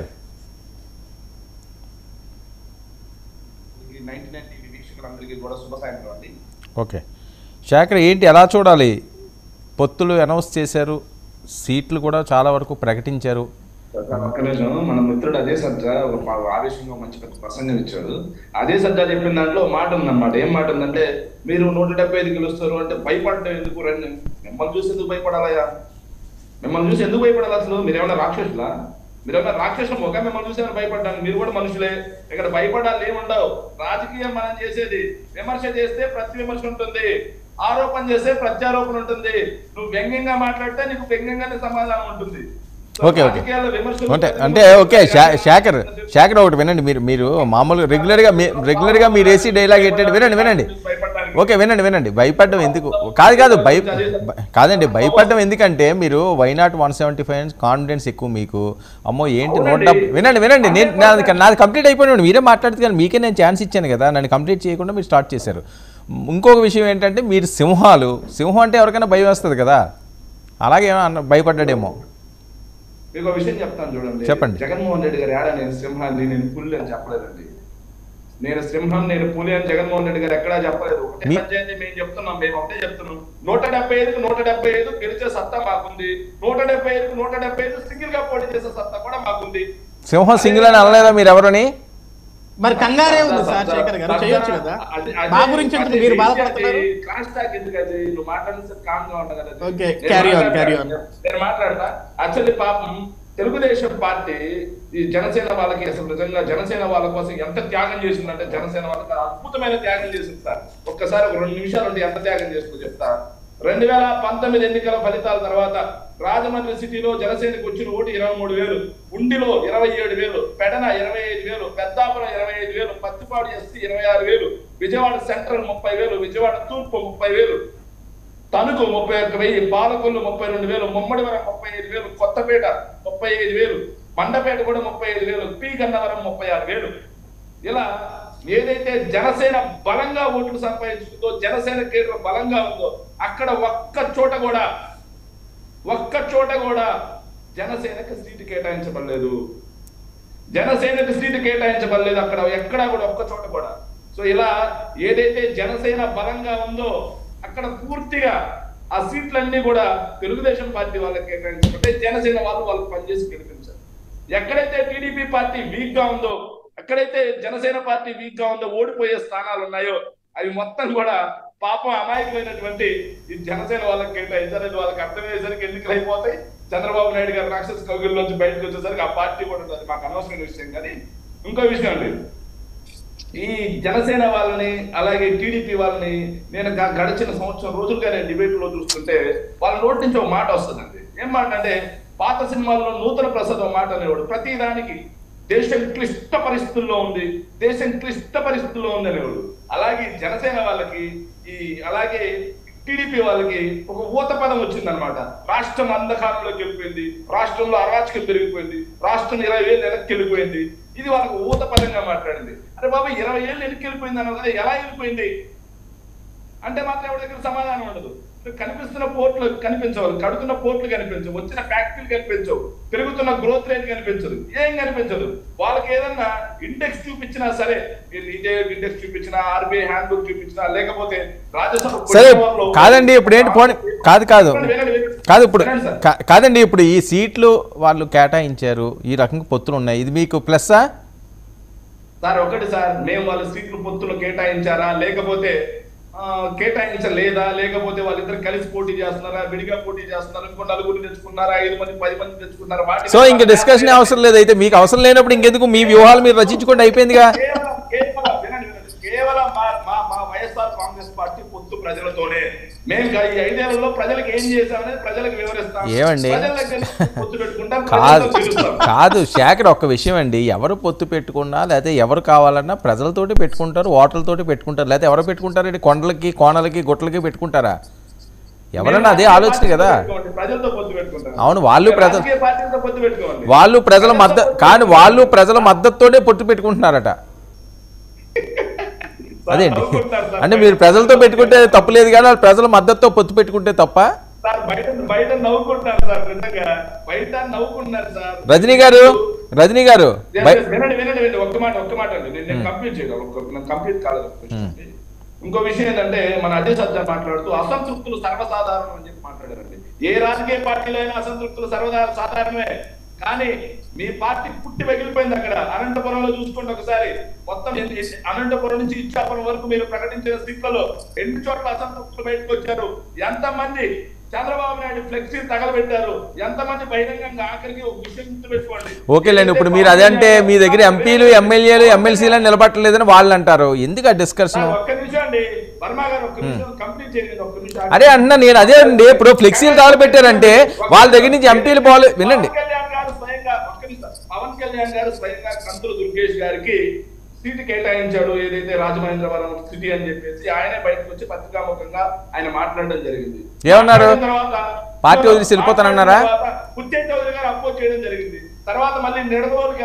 ఓకే. శాఖర్ ఏంటి, ఎలా చూడాలి? పొత్తులు అనౌన్స్ చేశారు, సీట్లు కూడా చాలా వరకు ప్రకటించారు. ఒక్క నిమిషం, మన మిత్రుడు అదే సజ్జా ఒక ఆవేశంగా మంచి పెద్ద ప్రసంగం ఇచ్చాడు. అదే సజ్జా చెప్పిన దాంట్లో మాట ఉందన్నమాట. ఏం మాట ఉందంటే, మీరు 175 గెలుస్తారు అంటే భయపడటం ఎందుకు? రండి, మిమ్మల్ని చూసి ఎందుకు భయపడాలయ్యా? మిమ్మల్ని చూసి ఎందుకు భయపడాలి అసలు? మీరేమైనా రాక్షసులా? మీరేమైనా రాక్షసులు ఒక మిమ్మల్ని చూసి ఏమైనా భయపడ్డాను? మీరు కూడా మనుషులే. ఇక్కడ భయపడాలి ఏముండవు. రాజకీయం మనం చేసేది, విమర్శ చేస్తే ప్రతి విమర్శ ఉంటుంది, ఆరోపణ చేస్తే ప్రత్యారోపణ ఉంటుంది. నువ్వు వ్యంగ్యంగా మాట్లాడితే నీకు వ్యంగ్యంగానే సమాధానం ఉంటుంది. ఓకే ఓకే అంటే ఓకే శేఖర్ ఒకటి వినండి. మీరు మామూలుగా రెగ్యులర్గా మీరు వేసి డైలాగ్ ఏంటంటే వినండి ఓకే వినండి. భయపడడం ఎందుకు? కాదండి, భయపడడం ఎందుకంటే మీరు వైనాట్ 175 కాన్ఫిడెన్స్ ఎక్కువ మీకు. అమ్మో ఏంటి 170. వినండి నేను నాది కంప్లీట్ అయిపోయినాడు. మీరే మాట్లాడుతూ కానీ మీకే నేను ఛాన్స్ ఇచ్చాను కదా, నన్ను కంప్లీట్ చేయకుండా మీరు స్టార్ట్ చేశారు. ఇంకొక విషయం ఏంటంటే, మీరు సింహం అంటే ఎవరికైనా భయం వస్తుంది కదా, అలాగే భయపడ్డాడేమో. మీకు విషయం చెప్తాను చూడండి. చెప్పండి. జగన్మోహన్ రెడ్డి గారు ఏడా నేను సింహాన్ని, నేను పులి అని చెప్పలేదండి. నేను సింహం, నేను పులి అని జగన్మోహన్ రెడ్డి గారు ఎక్కడా చెప్పలేదు. ఒకటే పంచాయతీ మేము చెప్తున్నాం, మేము ఒకటే చెప్తున్నాం. 175కు 175 గెలిచే సత్తా మాకుంది. 175కు 175 సింగిల్ గా పోటీ చేసే సత్తా కూడా మాకుంది. సింహం సింగిల్ అని అనలేదా మీరు ఎవరని? మరి కంగారే ఉంది సార్ శేఖర్ గారు, చేయొచ్చు కదా. మా గురించి ఎందుకు మీరు బాధపడుతున్నారు? క్లాస్ టాక్ ఎందుకు? అది నువ్వు మాట్లాడితే కామ్ గా ఉండ కదా. Okay, carry on. నేను మాట్లాడతా. యాక్చువల్లీ పాపం తెలుగుదేశం పార్టీ ఈ జనసేన వాళ్ళకి అసలు నిజంగా జనసేన వాళ్ళ కోసం ఎంత త్యాగం చేసిందంటే, జనసేన వాళ్ళకి అద్భుతమైన త్యాగం చేసింది సార్. ఒక్కసారి ఒక 2 నిమిషాలు ఉంటే ఎంత త్యాగం చేస్తుందో చెప్తా. 2019 ఎన్నికల ఫలితాల తర్వాత రాజమండ్రి సిటీలో జనసేనకు వచ్చిన vote 23,000, ఉండిలో 27,000, Pedana 25,000, Peddapuram 25,000, Pattipadu SC 26,000, Vijayawada central 30,000, Vijayawada తూర్పు 30,000, తణుకు 31,000, పాలకొల్లు 32,000, ముమ్మడివరం 35,000, కొత్తపేట 35,000, మండపేట కూడా 35,000, పి గన్నవరం 36,000. ఇలా ఏదైతే జనసేన బలంగా ఓట్లు సంపాదించుకుందో, జనసేన కేంద్రం బలంగా ఉందో, అక్కడ ఒక్క చోట కూడా జనసేనకు సీటు కేటాయించబడలేదు. అక్కడ ఎక్కడా కూడా ఒక్క చోట కూడా. సో ఇలా ఏదైతే జనసేన బలంగా ఉందో అక్కడ పూర్తిగా ఆ సీట్లన్నీ కూడా తెలుగుదేశం పార్టీ వాళ్ళకి కేటాయించబడ్డాయి. జనసేన వాళ్ళకి పనిచేసి గెలిపించారు. ఎక్కడైతే టీడీపీ పార్టీ వీక్ గా ఉందో, ఎక్కడైతే జనసేన పార్టీ వీక్ గా ఉందో, ఓడిపోయే స్థానాలు ఉన్నాయో అవి మొత్తం కూడా పాపం అమాయకమైనటువంటి ఈ జనసేన వాళ్ళకి కేటాయించారు. వాళ్ళకి అర్థమయ్యేసరికి ఎన్నికలు అయిపోతాయి. చంద్రబాబు నాయుడు గారు రాక్షస కౌగిల్లోంచి బయటకు వచ్చేసరికి ఆ పార్టీ కూడా ఉంటుంది. మాకు అనవసరమైన విషయం. కానీ ఇంకో విషయం అండి, ఈ జనసేన వాళ్ళని అలాగే టీడీపీ వాళ్ళని నేను గడిచిన సంవత్సరం రోజులుగా నేను డిబేట్ లో చూస్తుంటే వాళ్ళ నోటి నుంచి ఒక మాట వస్తుందండి. ఏం మాట అంటే, పాత సినిమాల్లో నూతన ప్రసాద్ ఒక మాట అనేవాడు. ప్రతి దానికి దేశం క్లిష్ట పరిస్థితుల్లో ఉంది అనేవాడు. అలాగే జనసేన వాళ్ళకి అలాగే టీడీపీ వాళ్ళకి ఒక ఊత పదం వచ్చిందనమాట. రాష్ట్రం అంధకారంలోకి వెళ్ళిపోయింది, రాష్ట్రంలో అరాచకం పెరిగిపోయింది, రాష్ట్రం 20 ఏళ్ళు వెనక్కి వెళ్ళిపోయింది. ఇది వాళ్ళకు ఊత పదంగా మాట్లాడింది. అరే బాబా 20 ఏళ్ళు వెనక్కి వెళ్ళిపోయింది అన్న కదా, ఎలా వెళ్ళిపోయింది అంటే మాత్రం ఎవరి దగ్గర సమాధానం ఉండదు. కనిపిస్తున్న పోర్ట్లు కనిపించవు, కడుతున్న పోర్ట్లు కనిపించవు, వచ్చిన ఫ్యాక్టరీలు కనిపించవు, పెరుగుతున్న గ్రోత్ రేట్ కనిపించదు, ఏం కనిపించదు. వాళ్ళకి ఏదన్నా ఇండెక్స్ చూపించినా సరే, నీతి ఆయోగ్ ఇండెక్స్ చూపించినా, ఆర్బీఐ హ్యాండ్ బుక్ చూపించినా, లేకపోతే రాజ్యసభ కాదండి ఇప్పుడు ఏంటి కాదండి ఇప్పుడు ఈ సీట్లు వాళ్ళు కేటాయించారు, ఈ రకంగా పొత్తులు ఉన్నాయి, ఇది మీకు ప్లస్సా సార్? ఒకటి సార్, మేము వాళ్ళ సీట్లు పొత్తులు కేటాయించారా, లేకపోతే కేటాయించలేదా, లేకపోతే వాళ్ళిద్దరు కలిసి పోటీ చేస్తున్నారా, విడిగా పోటీ చేస్తున్నారా, ఇంకో 4 తెచ్చుకున్నారా, 5 మంది 10 మంది తెచ్చుకున్నారా? సో ఇంకా డిస్కషన్ అవసరం లేదు. అయితే మీకు అవసరం లేనప్పుడు ఇంకెందుకు, మీ వ్యూహాలు మీరు రచించుకోండి, అయిపోయిందిగా. కేవలం మా వైఎస్ఆర్ కాంగ్రెస్ పార్టీ పొత్తు ప్రజలతోనే. మేము ఈ 5 ఏళ్లలో ప్రజలకు ఏం చేశామనేది ప్రజలకు వివరిస్తాం. ఏమండి పొత్తు పెట్టుకుంటాం. కాదు శేఖర్, ఒక్క విషయం అండి, ఎవరు పొత్తు పెట్టుకున్నా లేకపోతే ఎవరు కావాలన్నా ప్రజలతోటి పెట్టుకుంటారు, ఓటర్లతోటి పెట్టుకుంటారు, లేకపోతే ఎవరు పెట్టుకుంటారు? కొండలకి కోణలకి గుట్లకి పెట్టుకుంటారా? ఎవరన్నా అదే ఆలోచన కదా. అవును, వాళ్ళు ప్రజల మద్దతు కానీ వాళ్ళు ప్రజల మద్దతుతోనే పొత్తు పెట్టుకుంటున్నారట. అదేంటి అంటే మీరు ప్రజలతో పెట్టుకుంటే తప్పులేదు కానీ వాళ్ళు ప్రజల మద్దతుతో పొత్తు పెట్టుకుంటే తప్ప? రజనీ గారు ఇంకో విషయం ఏంటంటే, మన అదే సజ్జా మాట్లాడుతూ అసంతృప్తులు సర్వసాధారణం అని చెప్పి మాట్లాడారండి. ఏ రాజకీయ పార్టీలో అయినా అసంతృప్తులు సాధారణమే. కానీ మీ పార్టీ పుట్టి పగిలిపోయింది అక్కడ. అనంతపురంలో చూసుకోండి ఒకసారి, మొత్తం అనంతపురం నుంచి ఇచ్చాపురం వరకు మీరు ప్రకటించిన సీట్లలో 2 చోట్ల అసంతృప్తులు బయటకు వచ్చారు. ఎంతమంది చంద్రబాబు నాయుడు ఫ్లెక్సీ తగలబెట్టారు, ఎంతమంది బహిరంగంగా. ఆఖరికి ఒక విషయం గుర్తుపెట్టుకోండి. ఓకేలేండి, ఇప్పుడు మీరు అదే అంటే మీ దగ్గర ఎంపీలు ఎమ్మెల్యేలు ఎమ్మెల్సీలను నిలబట్టలేదని వాళ్ళు అంటారు. ఎందుకు ఆ డిస్కషన్? ఒక్క నిమిషం అండి వర్మ గారు, ఒక్క నిమిషం కంప్లీట్ చేయండి. ఒక్క నిమిషం అదే అంటున్నా నేను, అదే అండి. ఇప్పుడు ఫ్లెక్సీలు తగలబెట్టారంటే వాళ్ళ దగ్గర నుంచి ఎంపీలు పోలే. వినండి, పవన్ కళ్యాణ్ గారు స్వయంగా కంతులు దుర్గేష్ గారికి సీటు కేటాయించాడు, ఏదైతే రాజమహేంద్రవరం సిటీ అని చెప్పేసి ఆయనే బయటకు వచ్చి పత్రికాముఖంగా ఆయన మాట్లాడడం జరిగింది. ఏమన్నారు? తర్వాత పార్టీ వదిలేసి వెళ్ళిపోతానన్నారా? పుచ్చే చౌదరి గారు అపోజ్ చేయడం జరిగింది. తర్వాత మళ్ళీ నిడదవోలుకి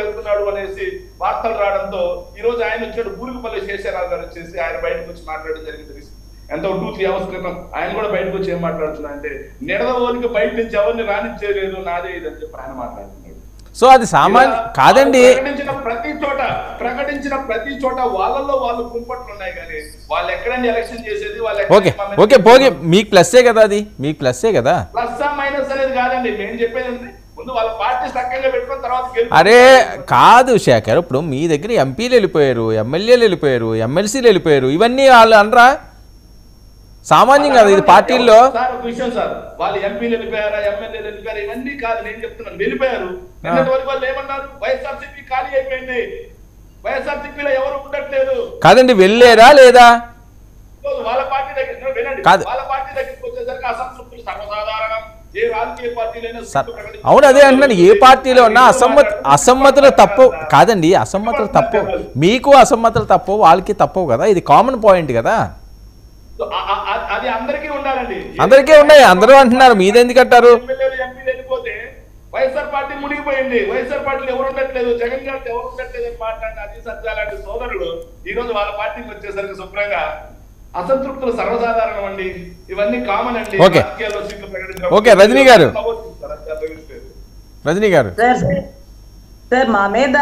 వెళ్తున్నాడు అనేసి వార్తలు రావడంతో ఈ రోజు ఆయన వచ్చాడు. బూరుగుపల్లి శేషరావు గారు వచ్చేసి ఆయన బయటకు వచ్చి మాట్లాడడం జరిగింది. ఎంతో 2-3 అవర్స్ క్రితం ఆయన కూడా బయటకు వచ్చి ఏం మాట్లాడుతున్నా అంటే, నిడదవోలికి బయట నుంచి ఎవరిని రానిచ్చేయలేదు, నాదే ఇదని చెప్పి ఆయన మాట్లాడుతున్నాడు. సో అది సామాన్య కాదండి. ప్రకటించిన ప్రతి చోట వాళ్ళల్లో వాళ్ళు కుంపట్లు ఉన్నాయి, కానీ వాళ్ళు ఎక్కడండి ఎలక్షన్ చేసేది? ఓకే పోగి మీకు ప్లస్సే కదా, అది మీకు ప్లస్సే కదా. ప్లస్ మైనస్ అనేది కాదండి, మేము చెప్పేది ముందు వాళ్ళ పార్టీ చక్కగా పెట్టుకున్న తర్వాత. అరే కాదు శేఖర్, ఇప్పుడు మీ దగ్గర ఎంపీలు వెళ్ళిపోయారు, ఎమ్మెల్యేలు వెళ్ళిపోయారు, ఎమ్మెల్సీలు వెళ్ళిపోయారు, ఇవన్నీ వాళ్ళు అనరా? సామాన్యం కదా ఇది పార్టీల్లో. సార్ ఒక విషయం సార్, వాళ్ళు ఎంపీలు వెళ్ళిపోయారా, ఎమ్మెల్యేలు వెళ్ళిపోయారా, ఇవన్నీ కాదు నేను చెప్తున్నాను. వెళ్ళిపోయారు. నిన్నటి వరకు వాళ్ళు ఏమన్నారు? వైఎస్ఆర్సీపీ ఖాళీ అయిపోయింది, వైఎస్ఆర్సీపీలో ఎవరు ఉండట్లేదు. కాదండి, వెళ్ళారా లేదా? వాళ్ళ పార్టీ దగ్గర వినండి, వాళ్ళ పార్టీ దగ్గరికి వచ్చేసరికి అసంతృప్తులు సర్వసాధారణం. ఏ రాజకీయ పార్టీలైనా అవును, అదే అంటున్నాను. ఏ పార్టీలో ఉన్నా అసమ్మతులు తప్పు కాదండి, అసమ్మతులు తప్పు. మీకు అసమ్మతులు తప్పు, వాళ్ళకి తప్పవు కదా, ఇది కామన్ పాయింట్ కదా. అది అందరికీ ఉండాలండి, అందరికీ ఉన్నాయి. అందరూ అంటున్నారు, మీదెందుకు అంటారు? ఎంపీలు వెళ్ళిపోతే వైఎస్ఆర్ పార్టీ మునిగిపోయింది, వైఎస్ఆర్ పార్టీలో ఎవరు ఉండట్లేదు, జగన్ గారితో ఎవరు ఉండట్లేదు అని మాట్లాడిన అది సత్యాలాంటి సోదరులు ఈ రోజు వాళ్ళ పార్టీకి వచ్చేసరికి శుభ్రంగా అసంతృప్తులు సర్వసాధారణం అండి, ఇవన్నీ కామన్ అండి. ఓకే రజనీ గారు, సార్ మా మీద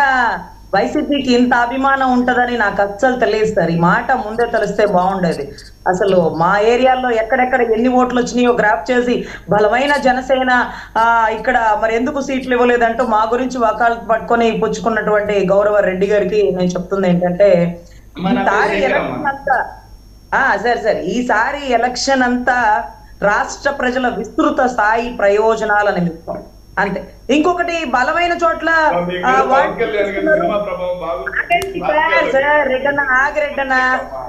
వైసీపీకి ఇంత అభిమానం ఉంటదని నాకు అస్సలు తెలియదు సార్. ఈ మాట ముందే తెలిస్తే బాగుండేది. అసలు మా ఏరియాలో ఎక్కడెక్కడ ఎన్ని ఓట్లు వచ్చినాయో గ్రాఫ్ చేసి బలమైన జనసేన ఇక్కడ మరి ఎందుకు సీట్లు ఇవ్వలేదంటూ మా గురించి వకాలతు పట్టుకొని పుచ్చుకున్నటువంటి గౌరవ రెడ్డి గారికి నేను చెప్తుంది ఏంటంటే, ఈసారి ఎలక్షన్ అంతా ఈసారి ఎలక్షన్ అంతా రాష్ట్ర ప్రజల విస్తృత స్థాయి ప్రయోజనాల నిమిత్తం అంతే. ఇంకొకటి బలమైన చోట్ల ఆగరెడ్డన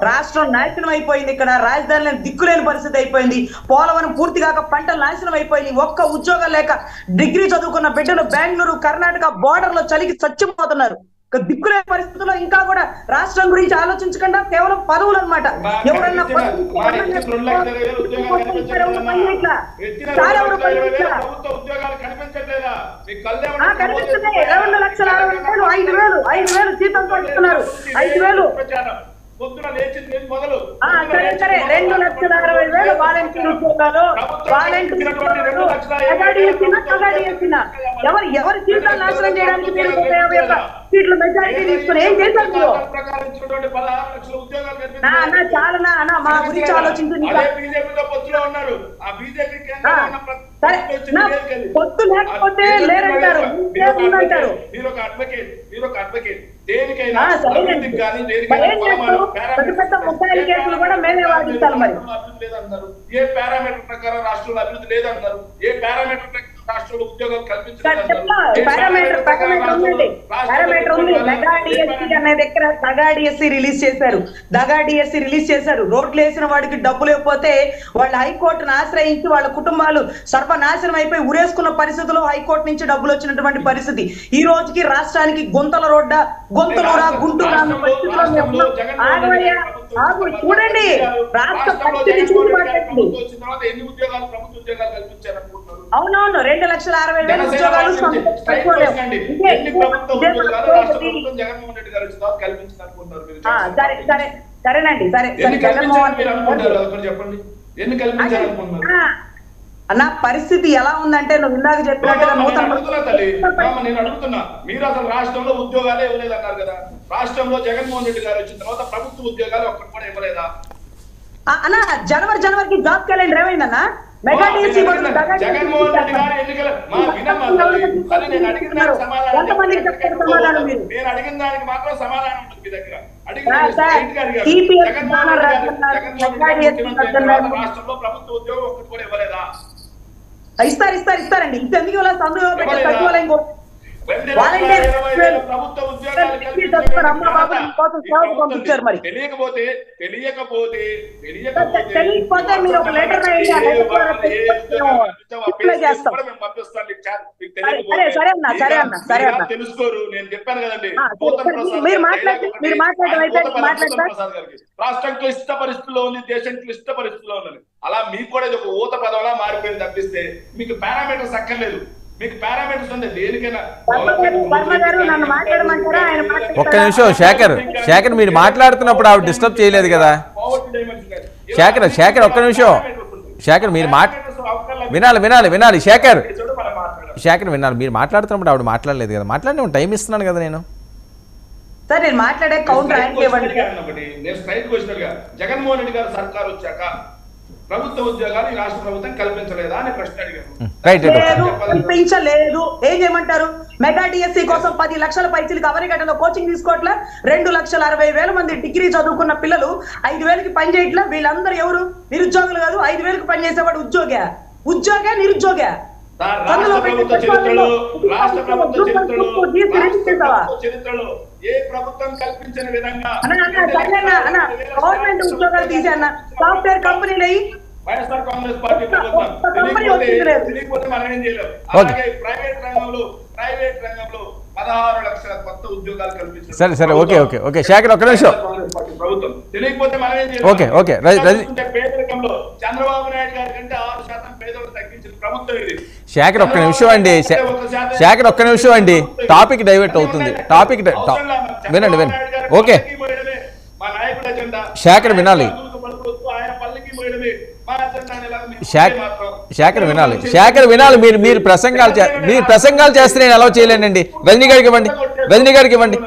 రాష్ట్రం నాశనం అయిపోయింది. ఇక్కడ రాజధానిలో దిక్కులేని పరిస్థితి అయిపోయింది. పోలవరం పూర్తిగా పంటలు నాశనం అయిపోయింది. ఒక్క ఉద్యోగం లేక డిగ్రీ చదువుకున్న బిడ్డలు బెంగళూరు కర్ణాటక బోర్డర్ లో చలికి చచ్చిపోతున్నారు. దిక్కులేని పరిస్థితుల్లో ఇంకా కూడా రాష్ట్రం గురించి ఆలోచించకుండా కేవలం పదవులు అనమాట. ఎవరన్నా కనిపిస్తున్నాయి. 2,60,000 జీతం పడుతున్నారు. 5,000 2,60,000 వాలంటీర్ ఉద్యోగాలు, ఎవరి జీవితాలు నాశనం చేయడానికి సీట్లు మెజారిటీ తీసుకుని ఏం చేశారు మీరు? చాలా అన్న మా గురించి ఆలోచించింది. పొత్తు లేకపోతే లేరంటారు, దేనికైనా పెద్ద ముఖ్యాల కేసులు కూడా మేమే వాదిస్తాం. మరి ఏ పారామీటర్ ప్రకారం రాష్ట్రంలో అభివృద్ధి లేదన్నారు, ఏ పారామీటర్ ప్రకారం రాష్ట్రంలో ఉద్యోగాలు కల్పించారు. దగా డిఎస్సి రిలీజ్ చేశారు. రోడ్లు వేసిన వాడికి డబ్బులు ఇవ్వకపోతే వాళ్ళు హైకోర్టును ఆశ్రయించి వాళ్ళ కుటుంబాలు సర్వనాశనం అయిపోయి ఉరేసుకున్న పరిస్థితుల్లో హైకోర్టు నుంచి డబ్బులు వచ్చినటువంటి పరిస్థితి. ఈ రోజుకి రాష్ట్రానికి గుంతల రోడ్డ, గుంతలూరా, గుంటూరు అన్న పరిస్థితిలో చూడండి. రాష్ట్ర పరిస్థితి అవునవును 2,60,000 ఉద్యోగాలు సరేనండి. నా పరిస్థితి ఎలా ఉందంటే నువ్వు ఇందాక చెప్పినట్టుగా నేను అడుగుతున్నా, మీరు అసలు రాష్ట్రంలో ఉద్యోగాలే ఇవ్వలేదు అన్నారు కదా. రాష్ట్రంలో జగన్మోహన్ రెడ్డి గారు వచ్చిన తర్వాత ప్రభుత్వ ఉద్యోగాలు ఒక్కటి కూడా ఇవ్వలేదా అన్న? జనవరికి జాబ్ క్యాలెండర్ ఏమైందన్నా? మెగా డిఎస్సీ బదులు దగా జగన్మోహన్ రెడ్డి గారు ఎన్నికల మా వినమ్మా తల్లి, నేను అడిగిన దానికి సమాధానం ఎంతమందికి చెప్తారు సమాధానం మీరు? నేను అడిగిన దానికి మాత్రం సమాధానం ఉంటుంది మీ దగ్గర. రాష్ట్రంలో ప్రభుత్వ ఉద్యోగం ఒక్కటి కూడా ఇవ్వలేదా? ఇస్తారండి. ఇంతెందుకు ఇలా సందులో పెట్టే సచివాలయం తెలియకపోతే మీరు ఒక లెటర్ తెలుసుకోరు. నేను చెప్పాను కదండి, మీరు రాష్ట్రం క్లిష్ట పరిస్థితుల్లో ఉంది, దేశం క్లిష్ట పరిస్థితుల్లో ఉంది. అలా మీకు కూడా ఇది ఒక ఊత పదవలా మారిపోయింది తప్పిస్తే మీకు పారామీటర్స్ అక్కర్లేదు. మీకు పారామీటర్స్ ఉంది దేనికైనా. ఒక్క నిమిషం శేఖర్ మీరు మాట్లాడుతున్నప్పుడు ఆవిడ డిస్టర్బ్ చేయలేదు కదా శేఖర్ ఒక్క నిమిషం శేఖర్ మీరు వినాలి శేఖర్ వినాలి. మీరు మాట్లాడుతున్నప్పుడు ఆవిడ మాట్లాడలేదు కదా, మాట్లాడి టైం ఇస్తున్నాను కదా నేను. సార్ నేను మాట్లాడే కౌంటర్ నేను స్ట్రైట్ క్వశ్చన్ గా జగన్మోహన్ రెడ్డి గారు సర్కార్ వచ్చాక ప్రభుత్వ ఉద్యోగాలు ఈ రాష్ట్ర ప్రభుత్వం కల్పించలేదా అని ప్రశ్న అడిగారు. కల్పించలేదు. ఏం చేయమంటారు? మెగా డిఎస్సీ కోసం 10 లక్షల పైసలకి అవరిగడ్డలో కోచింగ్ తీసుకోవట్లే. 2,60,000 మంది డిగ్రీ చదువుకున్న పిల్లలు 5,000కి పని చేయట్లే. వీళ్ళందరూ ఎవరు? నిరుద్యోగులు కాదు. 5,000కి పని చేసేవాడు ఉద్యోగే నిరుద్యోగే. చరిత్రలో ఏ ప్రభుత్వం కల్పించిన విధంగా గవర్నమెంట్ ఉద్యోగాలు తీసేయన్న సాఫ్ట్వేర్ కంపెనీలు వైఎస్ఆర్ కాంగ్రెస్ పార్టీ ప్రభుత్వం తెలియకపోతే మనం ఏం చేయలేము. అలాగే ప్రైవేట్ రంగంలో 16 లక్షల కొత్త ఉద్యోగాలు కల్పించారు. సరే ఓకే శేఖర్ ఒక్క నిమిషం. ప్రభుత్వం తెలియకపోతే మనం ఏం చేయలేము. పేదరికంలో చంద్రబాబు నాయుడు గారి కంటే 6% పేదలు తగ్గించిన ప్రభుత్వం ఇది. శేఖర్ ఒక్క నిమిషం అండి టాపిక్ డైవర్ట్ అవుతుంది. వినండి ఓకే శేఖర్ వినాలి. శేఖర్ వినాలి. మీరు ప్రసంగాలు చేస్తే నేను అలౌ చేయలేనండి. రజనీ గారికి ఇవ్వండి.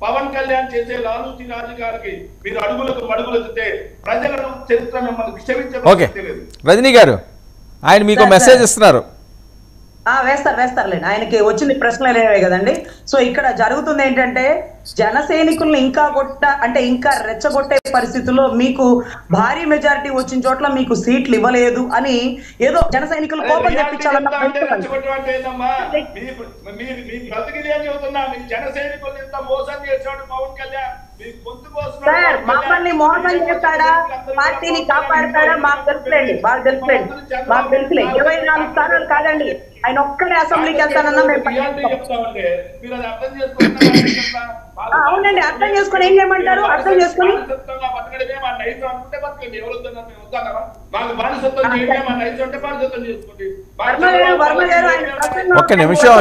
పవన్ కళ్యాణ్ చేసే లాలూచి రాజకీయాలకి మీరు అడుగులెత్తితే ప్రజలను చరిత్ర మిమ్మల్ని క్షమించే. రజనీ గారు ఆయన మీకు మెసేజ్ ఇస్తున్నారు. వేస్తారులేండి. ఆయనకి వచ్చిన ప్రశ్నలేవే కదండి. సో ఇక్కడ జరుగుతుంది ఏంటంటే జన సైనికులను ఇంకా రెచ్చగొట్టే పరిస్థితుల్లో మీకు భారీ మెజారిటీ వచ్చిన చోట్ల మీకు సీట్లు ఇవ్వలేదు అని ఏదో జన సైనికులు కోపం తెప్పించాలన్న సార్ మమ్మల్ని మోసం చేస్తాడా పార్టీని కాపాడతాడా మాకు తెలుసులేండి. మాకు తెలుసులే 24 స్థానాలు కాదండి. ఆయన ఒక్కడే అసెంబ్లీకి వెళ్తానన్నా అవునండి. అర్థం చేసుకొని ఏం చేయమంటారు? అర్థం చేసుకొని ఒక్క నిమిషం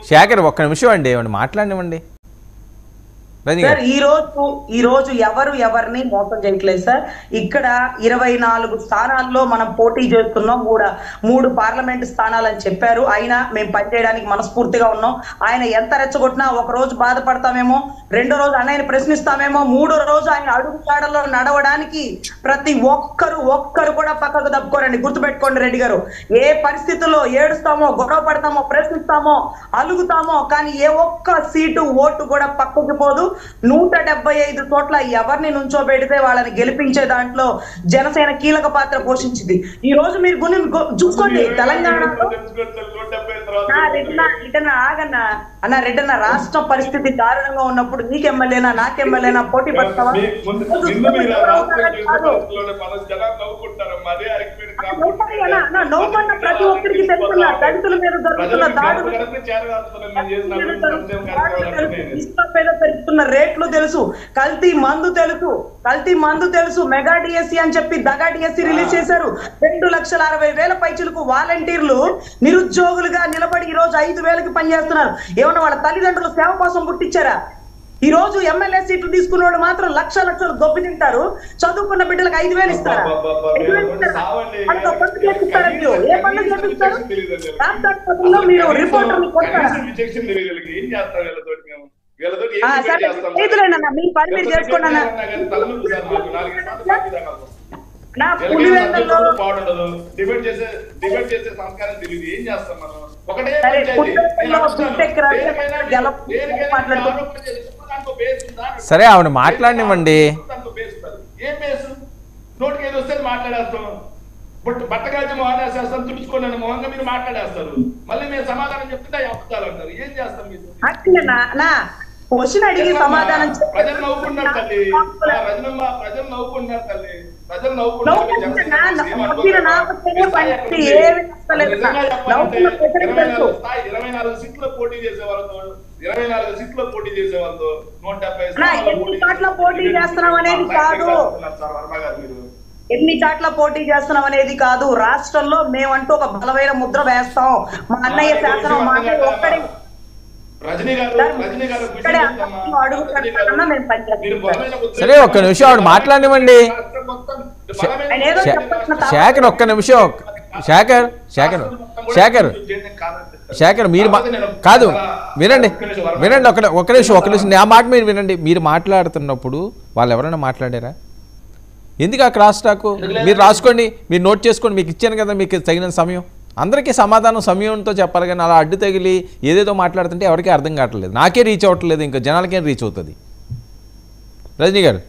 శేఖర్ ఒక్క నిమిషం అండి మాట్లాడినివ్వండి. సార్ ఈ రోజు ఎవరిని మోసం చేయట్లేదు సార్. ఇక్కడ 24 స్థానాల్లో మనం పోటీ చేస్తున్నాం. 3 పార్లమెంట్ స్థానాలు అని చెప్పారు. అయినా మేము పనిచేయడానికి మనస్ఫూర్తిగా ఉన్నాం. ఆయన ఎంత రెచ్చగొట్టినా ఒక రోజు బాధపడతామేమో, రెండో రోజు అన్నయ్యని ప్రశ్నిస్తామేమో, మూడో రోజు ఆయన అడుగుజాడల్లో నడవడానికి ప్రతి ఒక్కరు కూడా పక్కకు తప్పుకోరండి. గుర్తుపెట్టుకోండి రెడ్డి గారు. ఏ పరిస్థితుల్లో ఏడుస్తామో, గొడవ పడతామో, ప్రశ్నిస్తామో, అలుగుతామో, కానీ ఏ ఒక్క సీటు ఓటు కూడా పక్కకు పోదు. 175 చోట్ల ఎవరిని నుంచోబెడితే వాళ్ళని గెలిపించే దాంట్లో జనసేన కీలక పాత్ర పోషించింది. ఈ రోజు మీరు చూసుకోండి తెలంగాణలో రెడ్డన్న రాష్ట్ర పరిస్థితి దారుణంగా ఉన్నప్పుడు నీకెమ్మెల్యేనా నాకెమ్మెల్యేనా పోటీ పడతావా? నవ్వుకున్న ప్రతి ఒక్కరికి తెలుస్తున్నా దళితుల మీద జరుగుతున్న దాడులు, పెరుగుతున్న రేట్లు తెలుసు, కల్తీ మందు తెలుసు. మెగా డిఎస్సీ అని చెప్పి దగా డిఎస్సీ రిలీజ్ చేశారు. 2,60,000 పైచులకు వాలంటీర్లు నిరుద్యోగులుగా నిలబడి ఈ రోజు 5,000కి పనిచేస్తున్నారు. ఏమన్నా వాళ్ళ తల్లిదండ్రులు సేవ కోసం పుట్టించారా? ఈ రోజు ఎమ్మెల్యే సీట్లు తీసుకున్న వాళ్ళు మాత్రం లక్షలు దొబ్బి తింటారు. చదువుకున్న బిడ్డలకు 5,000 ఇస్తారా? ఏ పనులు చేపిస్తారు? మీరు రిపోర్టర్లు కొడతారా? వీళ్ళతో ఏం ఆ, డిబేట్ సరే, చేస్తాం? రైతులేనన్నా, మీ పని మీరు చేసుకోండి అన్న. తలనొప్పి సార్ మాకు 4 సార్లు పార్టీ దాకా నా పులివెందుల్లో డిబేట్ చేసే సంస్కారం తెలియదు. ఏం చేస్తాం మనం? ఒకటే సరే, పంచాయతీ. పులివెందుల్లో బిట్టెక్కి రాజు దేనికైనా మాట్లాడుకో. ఆరోపణ చేస్తే దాంట్లో బేస్ ఉందా? సరే ఆవిడ మాట్లాడినివ్వండి. దాంట్లో బేస్ ఉంటుంది. ఏం బేసు? నోటికి ఏది వస్తే మాట్లాడేస్తాం. బట్టగాల్చి మొహం వేసేస్తాం, తుడుచుకోండి మొహంగా మీరు మాట్లాడేస్తారు. మళ్ళీ మీరు సమాధానం చెప్తుంటే అబద్ధాలు అంటారు. ఏం చేస్తాం మీరు? నా క్వశ్చన్ అడిగి సమాధానం ప్రజలు నవ్వుకుంటున్నారు తల్లి. రజనమ్మ ప్రజలు నవ్వుకుంటున్నారు తల్లి. ప్రజలు నవ్వుకుంటున్నారు. 24 సీట్లు పోటీ చేసే వాళ్ళతో 24 సీట్లు పోటీ చేసే వాళ్ళతో 170 పోటీ చేస్తున్నాం అనేది కాదు. వర్మ గారు మీరు ఎన్ని చాట్ల పోటీ చేస్తున్నాం అనేది కాదు. రాష్ట్రంలో మేమంటూ ఒక బలమైన ముద్ర వేస్తాం. మా అన్నయ్య శాసనం మాట ఒక్కడే సరే ఒక్క నిమిషం ఆవిడ మాట్లాడినివ్వండి. శేఖర్ ఒక్క నిమిషం. శేఖర్ మీరు కాదు వినండి ఒక్క నిమిషం నా మాట మీరు వినండి. మీరు మాట్లాడుతున్నప్పుడు వాళ్ళు ఎవరైనా మాట్లాడారా? ఎందుకు ఆ క్రాస్ టాక్? మీరు రాసుకోండి, మీరు నోట్ చేసుకోండి. మీకు ఇచ్చాను కదా మీకు తగిన సమయం. అందరికీ సమాధానం సమయంతో చెప్పాలి, కానీ అలా అడ్డు తగిలి ఏదేదో మాట్లాడుతుంటే ఎవరికీ అర్థం కావట్లేదు. నాకే రీచ్ అవ్వట్లేదు, ఇంకా జనాలకేం రీచ్ అవుతుంది. రజనీ గారు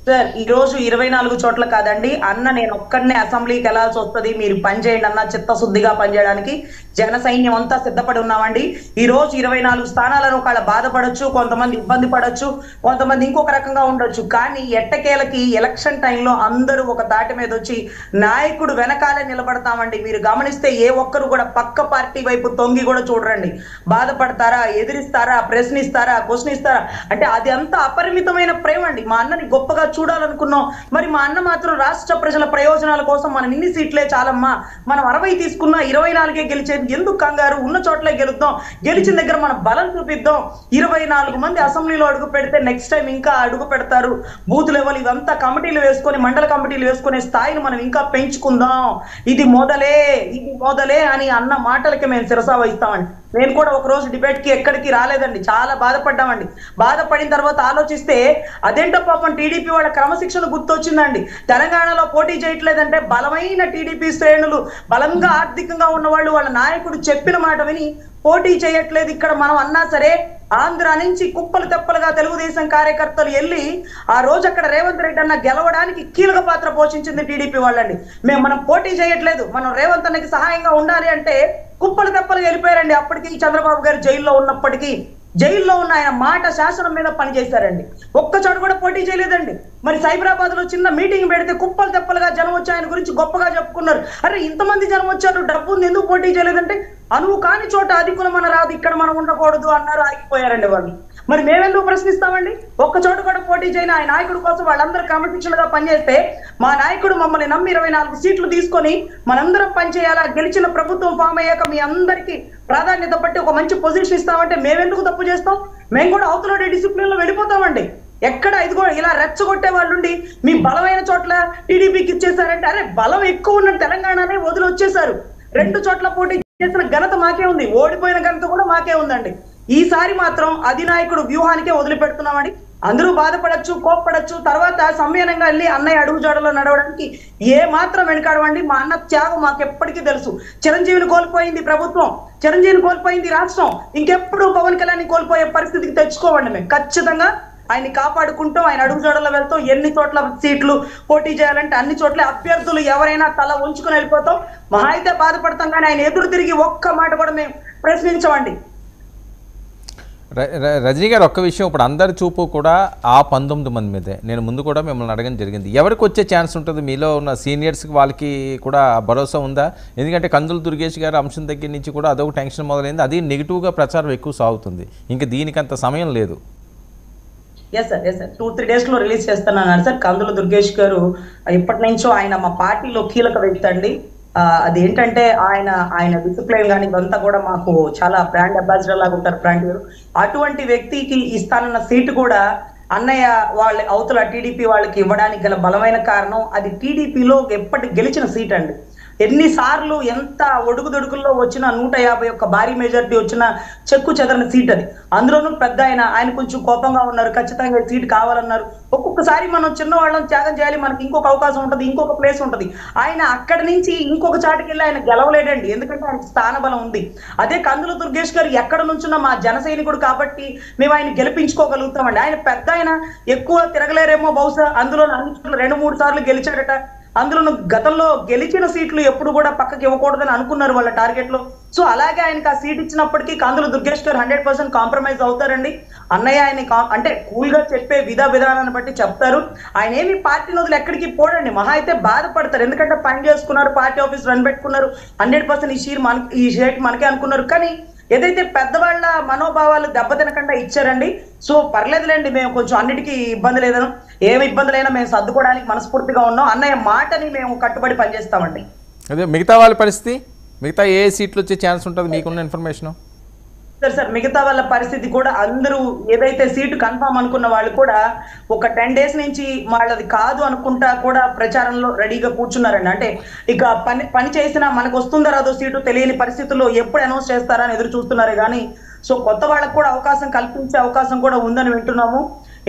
సార్, ఈ రోజు 24 చోట్ల కాదండి అన్న, నేను ఒక్కడనే అసెంబ్లీకి వెళ్లాల్సి వస్తుంది. మీరు పనిచేయండి అన్న, చిత్తశుద్ధిగా పనిచేయడానికి జన సైన్యం అంతా సిద్ధపడి ఉన్నామండి. ఈ రోజు 24 స్థానాలను ఒకళ్ళ బాధపడొచ్చు, కొంతమంది ఇబ్బంది పడొచ్చు, కొంతమంది ఇంకొక రకంగా ఉండొచ్చు. కానీ ఎట్టకేలకి ఎలక్షన్ టైంలో అందరూ ఒక తాటి మీద వచ్చి నాయకుడు వెనకాలే నిలబడతామండి. మీరు గమనిస్తే ఏ ఒక్కరు కూడా పక్క పార్టీ వైపు తొంగి కూడా చూడరండి. బాధపడతారా, ఎదిరిస్తారా, ప్రశ్నిస్తారా, క్వశ్చన్ ఇస్తారా అంటే అది అంతా అపరిమితమైన ప్రేమ అండి. మా అన్నని గొప్పగా చూడాలనుకున్నాం. మరి మా అన్న మాత్రం రాష్ట్ర ప్రజల ప్రయోజనాల కోసం మనం ఇన్ని సీట్లే చాలమ్మా, మనం 60 తీసుకున్నా 24 గెలిచేది ఎందుకు కంగారు, ఉన్న చోట్లే గెలుద్దాం, గెలిచిన దగ్గర మనం బలం చూపిద్దాం. 24 మంది అసెంబ్లీలో అడుగు పెడితే నెక్స్ట్ టైం ఇంకా అడుగు పెడతారు. బూత్ లెవెల్ ఇదంతా కమిటీలు వేసుకొని, మండల కమిటీలు వేసుకునే స్థాయిని మనం ఇంకా పెంచుకుందాం. ఇది మొదలే అని అన్న మాటలకి మేము శిరసా వహిస్తామండి. నేను కూడా ఒక రోజు డిబేట్ కి ఎక్కడికి రాలేదండి, చాలా బాధపడ్డామండి. బాధపడిన తర్వాత ఆలోచిస్తే అదేంటో పాపం టీడీపీ వాళ్ళ క్రమశిక్షణ గుర్తొచ్చిందండి. తెలంగాణలో పోటీ చేయట్లేదంటే బలమైన టీడీపీ శ్రేణులు, బలంగా ఆర్థికంగా ఉన్నవాళ్ళు వాళ్ళ నాయకుడు చెప్పిన మాట విని పోటీ చేయట్లేదు. ఇక్కడ మనం అన్నా సరే ఆంధ్ర నుంచి కుప్పలు తెప్పలుగా తెలుగుదేశం కార్యకర్తలు వెళ్ళి ఆ రోజు అక్కడ రేవంత్ రెడ్డి అన్న గెలవడానికి కీలక పాత్ర పోషించింది టీడీపీ వాళ్ళండి. మనం పోటీ చేయట్లేదు, మనం రేవంత్ అన్నకి సహాయంగా ఉండాలి అంటే కుప్పలు తెప్పలు వెళ్ళిపోయారండి. అప్పటికి చంద్రబాబు గారు జైల్లో ఉన్నప్పటికీ జైల్లో ఉన్న ఆయన మాట శాసనం మీద పనిచేశారండి. ఒక్కచోట కూడా పోటీ చేయలేదండి. మరి సైబరాబాద్ లో చిన్న మీటింగ్ పెడితే కుప్పలు తెప్పలుగా జనం వచ్చి ఆయన గురించి గొప్పగా చెప్పుకున్నారు. అరే ఇంతమంది జనం వచ్చారు, డబ్బు ఉంది, ఎందుకు పోటీ చేయలేదంటే అనువు కాని చోట అధికులు మన రాదు, ఇక్కడ మనం ఉండకూడదు అన్నారు, ఆగిపోయారండి వాళ్ళు. మరి మేమెందుకు ప్రశ్నిస్తామండి? ఒక్క చోట కూడా పోటీ చేయని ఆయన నాయకుడి కోసం వాళ్ళందరూ క్రమశిక్షణగా పనిచేస్తే మా నాయకుడు మమ్మల్ని నమ్మి 24 సీట్లు తీసుకొని మనందరం పనిచేయాలా, గెలిచిన ప్రభుత్వం ఫామ్ అయ్యాక మీ అందరికీ ప్రాధాన్యత బట్టి ఒక మంచి పొజిషన్ ఇస్తామంటే మేమెందుకు తప్పు చేస్తాం? మేము కూడా అవతల డిసిప్లిన్ లో వెళ్ళిపోతామండి. ఎక్కడ ఇదిగో ఇలా రెచ్చగొట్టే వాళ్ళుండి మీ బలమైన చోట్ల టీడీపీకి ఇచ్చేసారంటే, అరే బలం ఎక్కువ ఉన్న తెలంగాణనే వదిలి వచ్చేసారు. 2 చోట్ల పోటీ చేసిన ఘనత మాకే ఉంది, ఓడిపోయిన ఘనత కూడా మాకే ఉందండి. ఈసారి మాత్రం అధినాయకుడు వ్యూహానికే వదిలిపెడుతున్నామండి. అందరూ బాధపడచ్చు, కోప్పడచ్చు, తర్వాత సంయమనంగా వెళ్ళి అన్నయ్య అడుగుజాడలో నడవడానికి ఏ మాత్రం వెనకాడవండి. మా అన్న త్యాగం మాకు ఎప్పటికీ తెలుసు. చిరంజీవిని కోల్పోయింది ప్రభుత్వం, చిరంజీవిని కోల్పోయింది రాష్ట్రం, ఇంకెప్పుడు పవన్ కళ్యాణ్ కోల్పోయే పరిస్థితికి తెచ్చుకోవండి. మేము ఖచ్చితంగా ఆయన్ని కాపాడుకుంటూ ఆయన అడుగుజాడల్లో వెళ్తాం. ఎన్ని చోట్ల సీట్లు పోటీ చేయాలంటే అన్ని చోట్ల అభ్యర్థులు ఎవరైనా తల ఉంచుకుని వెళ్ళిపోతాం. మహా అయితే బాధపడతాం, కానీ ఆయన ఎదురు తిరిగి ఒక్క మాట కూడా మేము ప్రశ్నించమండి. రజనీ గారు ఒక్క విషయం, ఇప్పుడు అందరి చూపు కూడా ఆ 19 మంది మీదే. నేను ముందు కూడా మిమ్మల్ని అడగడం జరిగింది, ఎవరికి వచ్చే ఛాన్స్ ఉంటుంది? మీలో ఉన్న సీనియర్స్కి వాళ్ళకి కూడా భరోసా ఉందా? ఎందుకంటే కందుల దుర్గేష్ గారు అంశం దగ్గర నుంచి కూడా అదొక టెన్షన్ మొదలైంది, అది నెగిటివ్గా ప్రచారం ఎక్కువ సాగుతుంది. ఇంకా దీనికంత సమయం లేదు. ఎస్ సార్ 2-3 days లో రిలీజ్ చేస్తున్నాను సార్. కందుల దుర్గేష్ గారు ఇప్పటి నుంచో ఆయన మా పార్టీలో కీలక వ్యక్తి అండి. అదేంటంటే ఆయన డిసిప్లైన్ కానీ ఇదంతా కూడా మాకు చాలా బ్రాండ్ అంబాసిడర్ లాగా ఉంటారు బ్రాండ్ గారు. అటువంటి వ్యక్తికి ఇస్తానన్న సీటు కూడా అన్నయ్య వాళ్ళ అవతల టీడీపీ వాళ్ళకి ఇవ్వడానికి గల బలమైన కారణం అది టీడీపీలో ఎప్పటి గెలిచిన సీట్ అండి. ఎన్నిసార్లు ఎంత ఒడుగుదొడుకుల్లో వచ్చిన 151 భారీ మెజారిటీ వచ్చిన చెక్కు చెదరని సీట్ అది. అందులోనూ పెద్ద ఆయన కొంచెం కోపంగా ఉన్నారు, ఖచ్చితంగా సీట్ కావాలన్నారు. ఒక్కొక్కసారి మనం చిన్నవాళ్ళని త్యాగం చేయాలి, మనకి ఇంకొక అవకాశం ఉంటుంది, ఇంకొక ప్లేస్ ఉంటుంది. ఆయన అక్కడి నుంచి ఇంకొక చాటుకి వెళ్ళి ఆయన గెలవలేడండి, ఎందుకంటే ఆయన స్థానబలం ఉంది. అదే కందుల దుర్గేష్ గారు ఎక్కడ నుంచున్న మా జన సైనికుడు కాబట్టి మేము ఆయన గెలిపించుకోగలుగుతామండి. ఆయన పెద్ద ఆయన ఎక్కువ తిరగలేరేమో బహుశా, అందులో అన్ని 2-3 సార్లు గెలిచాడట. అందులో గతంలో గెలిచిన సీట్లు ఎప్పుడు కూడా పక్కకి ఇవ్వకూడదని అనుకున్నారు వాళ్ళ టార్గెట్ లో. సో అలాగే ఆయనకి ఆ సీట్ ఇచ్చినప్పటికీ కందుల దుర్గేష్ గారు 100% కాంప్రమైజ్ అవుతారండి. అన్నయ్య ఆయన అంటే కూల్ గా చెప్పే విధానాన్ని బట్టి చెప్తారు. ఆయన ఏమి పార్టీ వదిలి ఎక్కడికి పోడండి, మహా అయితే బాధపడతారు. ఎందుకంటే పని చేసుకున్నారు, పార్టీ ఆఫీస్ రన్ పెట్టుకున్నారు, 100% ఈ షీట్ మనకే అనుకున్నారు. కానీ ఏదైతే పెద్దవాళ్ళ మనోభావాలు దెబ్బతినకుండా ఇచ్చారండి. సో పర్లేదులేండి, మేము కొంచెం అన్నిటికీ ఇబ్బంది లేదను, ఏమి ఇబ్బందులైనా మేము సర్దుకోవడానికి మనస్ఫూర్తిగా ఉన్నాం. అన్నయ్య మాటని మేము కట్టుబడి పనిచేస్తామండి. అదే మిగతా వాళ్ళ పరిస్థితి, మిగతా ఏ సీట్లు వచ్చే ఛాన్స్ ఉంటుంది మీకున్న ఇన్ఫర్మేషన్? సార్ మిగతా వాళ్ళ పరిస్థితి కూడా అందరూ ఏదైతే సీటు కన్ఫర్మ్ అనుకున్న వాళ్ళు కూడా ఒక 10 days నుంచి వాళ్ళది కాదు అనుకుంటా కూడా ప్రచారంలో రెడీగా కూర్చున్నారండి. అంటే ఇక పని చేసినా మనకు వస్తుందో రాదో సీటు తెలియని పరిస్థితుల్లో ఎప్పుడు అనౌన్స్ చేస్తారని ఎదురు చూస్తున్నారు. కానీ సో కొత్త వాళ్ళకు కూడా అవకాశం కల్పించే అవకాశం కూడా ఉందని వింటున్నాము.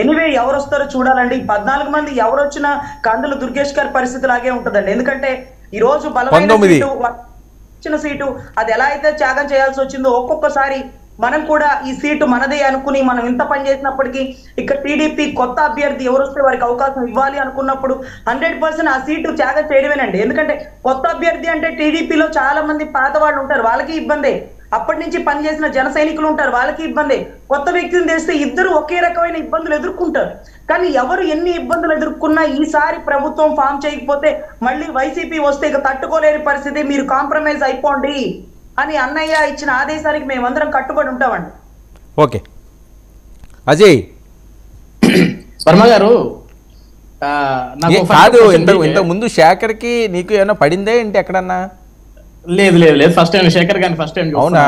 ఎనీవే ఎవరు వస్తారో చూడాలండి. 14 మంది ఎవరు వచ్చినా కందుల దుర్గేష్ గారి పరిస్థితి లాగే ఉంటుందండి. ఎందుకంటే ఈ రోజు బలమైన సీటు అది ఎలా అయితే త్యాగం చేయాల్సి వచ్చిందో, ఒక్కొక్కసారి మనం కూడా ఈ సీటు మనదే అనుకుని మనం ఇంత పని చేసినప్పటికీ ఇక్కడ టీడీపీ కొత్త అభ్యర్థి ఎవరు వస్తే వారికి అవకాశం ఇవ్వాలి అనుకున్నప్పుడు 100% ఆ సీటు త్యాగం చేయడమేనండి. ఎందుకంటే కొత్త అభ్యర్థి అంటే టీడీపీలో చాలా మంది పాత వాళ్ళు ఉంటారు, వాళ్ళకి ఇబ్బందే. అప్పటి నుంచి పనిచేసిన జన సైనికులు ఉంటారు, వాళ్ళకి ఇబ్బందే. కొత్త వ్యక్తిని తెస్తే ఇద్దరు ఒకే రకమైన ఇబ్బందులు ఎదుర్కొంటారు. కానీ ఎవరు ఎన్ని ఇబ్బందులు ఎదుర్కొన్నా ఈసారి ప్రభుత్వం ఫామ్ చేయకపోతే మళ్ళీ వైసీపీ వస్తే ఇక తట్టుకోలేని పరిస్థితి, మీరు కాంప్రమైజ్ అయిపోండి అని అన్నయ్య ఇచ్చిన ఆదేశానికి మేమందరం కట్టుబడి ఉంటామండి. ఓకే అజయ్ వర్మ గారు కాదు, ఇంతకు ముందు శేఖర్కి నీకు ఏమైనా పడిందే ఏంటి ఎక్కడన్నా? లేదు ఫస్ట్ టైం శేఖర్ గారిని ఫస్ట్ టైం. అవునా?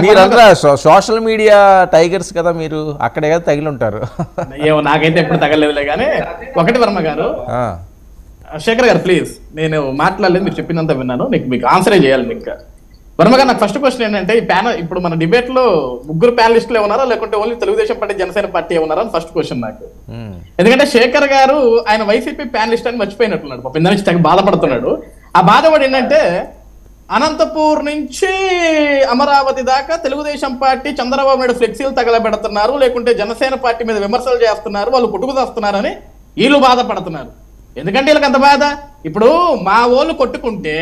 మీరంతా సోషల్ మీడియా టైగర్స్ కదా, మీరు అక్కడే కదా తగిలి ఉంటారు. ఏమో నాకైతే ఎప్పుడు తగలేదులే. కానీ ఒకటి వర్మ గారు, శేఖర్ గారు ప్లీజ్, నేను మాట్లాడలేదు, మీరు చెప్పినంత విన్నాను, మీకు ఆన్సరే చేయాలి. ఇంకా వర్మ గారు నాకు ఫస్ట్ క్వశ్చన్ ఏంటంటే, ఈ ప్యానల్ ఇప్పుడు మన డిబేట్ లో 3 ప్యానలిస్టులు ఉన్నారా లేకుంటే only Telugu Desam party Janasena party ఉన్నారా అని ఫస్ట్ క్వశ్చన్ నాకు. ఎందుకంటే శేఖర్ గారు ఆయన వైసీపీ ప్యానలిస్ట్ అని మర్చిపోయినట్లున్నాడు, పాపం ఇందా నుంచి తెగ బాధపడుతున్నాడు. ఆ బాధపడి ఏంటంటే అనంతపూర్ నుంచి అమరావతి దాకా తెలుగుదేశం పార్టీ చంద్రబాబు నాయుడు ఫ్లెక్సీలు తగలబెడుతున్నారు, లేకుంటే జనసేన పార్టీ మీద విమర్శలు చేస్తున్నారు, వాళ్ళు పుట్టుకుదొస్తున్నారని వీళ్ళు బాధపడుతున్నారు. ఎందుకంటే వీళ్ళకి అంత బాధ. ఇప్పుడు మా వాళ్ళు కొట్టుకుంటే,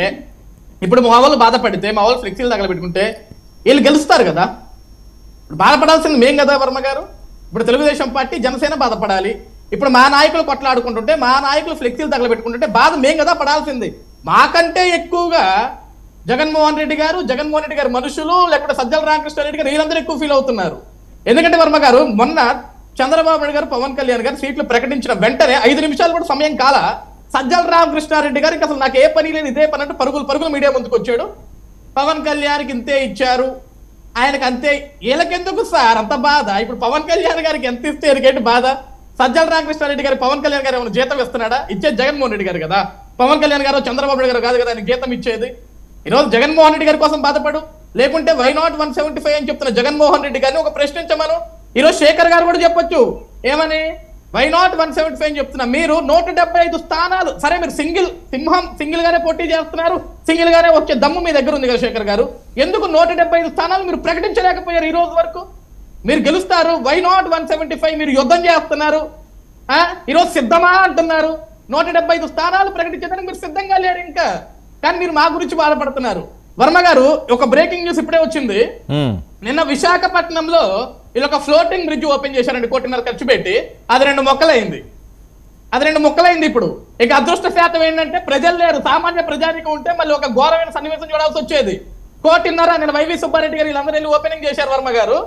ఇప్పుడు మా వాళ్ళు బాధపడితే, మా వాళ్ళు ఫ్లెక్సీలు తగలబెట్టుకుంటే వీళ్ళు గెలుస్తారు కదా. ఇప్పుడు బాధపడాల్సింది మేం కదా వర్మ గారు. ఇప్పుడు తెలుగుదేశం పార్టీ జనసేన బాధపడాలి. ఇప్పుడు మా నాయకులు కొట్లాడుకుంటుంటే, మా నాయకులు ఫ్లెక్సీలు తగలబెట్టుకుంటుంటే బాధ మేం కదా పడాల్సింది. మాకంటే ఎక్కువగా జగన్మోహన్ రెడ్డి గారు మనుషులు, లేకపోతే సజ్జల రామకృష్ణారెడ్డి గారు వీళ్ళందరూ ఎక్కువ ఫీల్ అవుతున్నారు. ఎందుకంటే వర్మ గారు మొన్న చంద్రబాబు నాయుడు గారు, పవన్ కళ్యాణ్ గారు సీట్లు ప్రకటించిన వెంటనే 5 నిమిషాలు కూడా సమయం కాల సజ్జల రామకృష్ణారెడ్డి గారికి అసలు నాకు ఏ పని లేదు, ఇదే పని అంటే పరుగులు మీడియా ముందుకు వచ్చాడు. పవన్ కళ్యాణ్కి ఇంతే ఇచ్చారు, ఆయనకు అంతే. వీళ్ళకెందుకు సార్ అంత బాధ? ఇప్పుడు పవన్ కళ్యాణ్ గారికి ఎంత ఇస్తే ఎరికేంటి బాధ? సజ్జల రామకృష్ణారెడ్డి గారు పవన్ కళ్యాణ్ గారు ఏమైనా జీతం ఇస్తున్నాడా? ఇచ్చేది జగన్మోహన్ రెడ్డి గారు కదా. పవన్ కళ్యాణ్ గారు చంద్రబాబు నాయుడు గారు కాదు కదా ఆయన జీతం ఇచ్చేది. ఈరోజు జగన్మోహన్ రెడ్డి గారి కోసం బాధపడు, లేకుంటే వై నాట్ 175 అని చెప్తున్న జగన్మోహన్ రెడ్డి గారిని ఒక ప్రశ్నించమను. ఈరోజు శేఖర్ గారు కూడా చెప్పొచ్చు, ఏమని వై నాట్ 175 అని చెప్తున్నా. మీరు 175 స్థానాలు, సరే మీరు సింగిల్ గానే పోటీ చేస్తున్నారు, సింగిల్ గానే వచ్చే దమ్ము మీ దగ్గర ఉంది కదా శేఖర్ గారు, ఎందుకు 175 స్థానాలు మీరు ప్రకటించలేకపోయారు? ఈ రోజు వరకు మీరు గెలుస్తారు, వై నాట్ 175? మీరు యుద్ధం చేస్తున్నారు, ఈరోజు సిద్ధమా అంటున్నారు. 175 స్థానాలు ప్రకటించడానికి మీరు సిద్ధంగా లేరు ఇంకా, కానీ మీరు మా గురించి బాధపడుతున్నారు. వర్మ గారు ఒక బ్రేకింగ్ న్యూస్ ఇప్పుడే వచ్చింది. నిన్న విశాఖపట్నంలో వీళ్ళు ఒక ఫ్లోటింగ్ బ్రిడ్జ్ ఓపెన్ చేశారండి, 1.5 కోటి ఖర్చు పెట్టి. అది 2 మొక్కలైంది. ఇప్పుడు ఇక అదృష్ట శాతం ఏంటంటే ప్రజలు లేరు, సామాన్య ప్రజానికం ఉంటే మళ్ళీ ఒక ఘోరమైన సన్నివేశం చూడాల్సి వచ్చేది. 1.5 కోటి నేను వైవి సుబ్బారెడ్డి గారు వీళ్ళందరూ వెళ్ళి ఓపెనింగ్ చేశారు. వర్మ గారు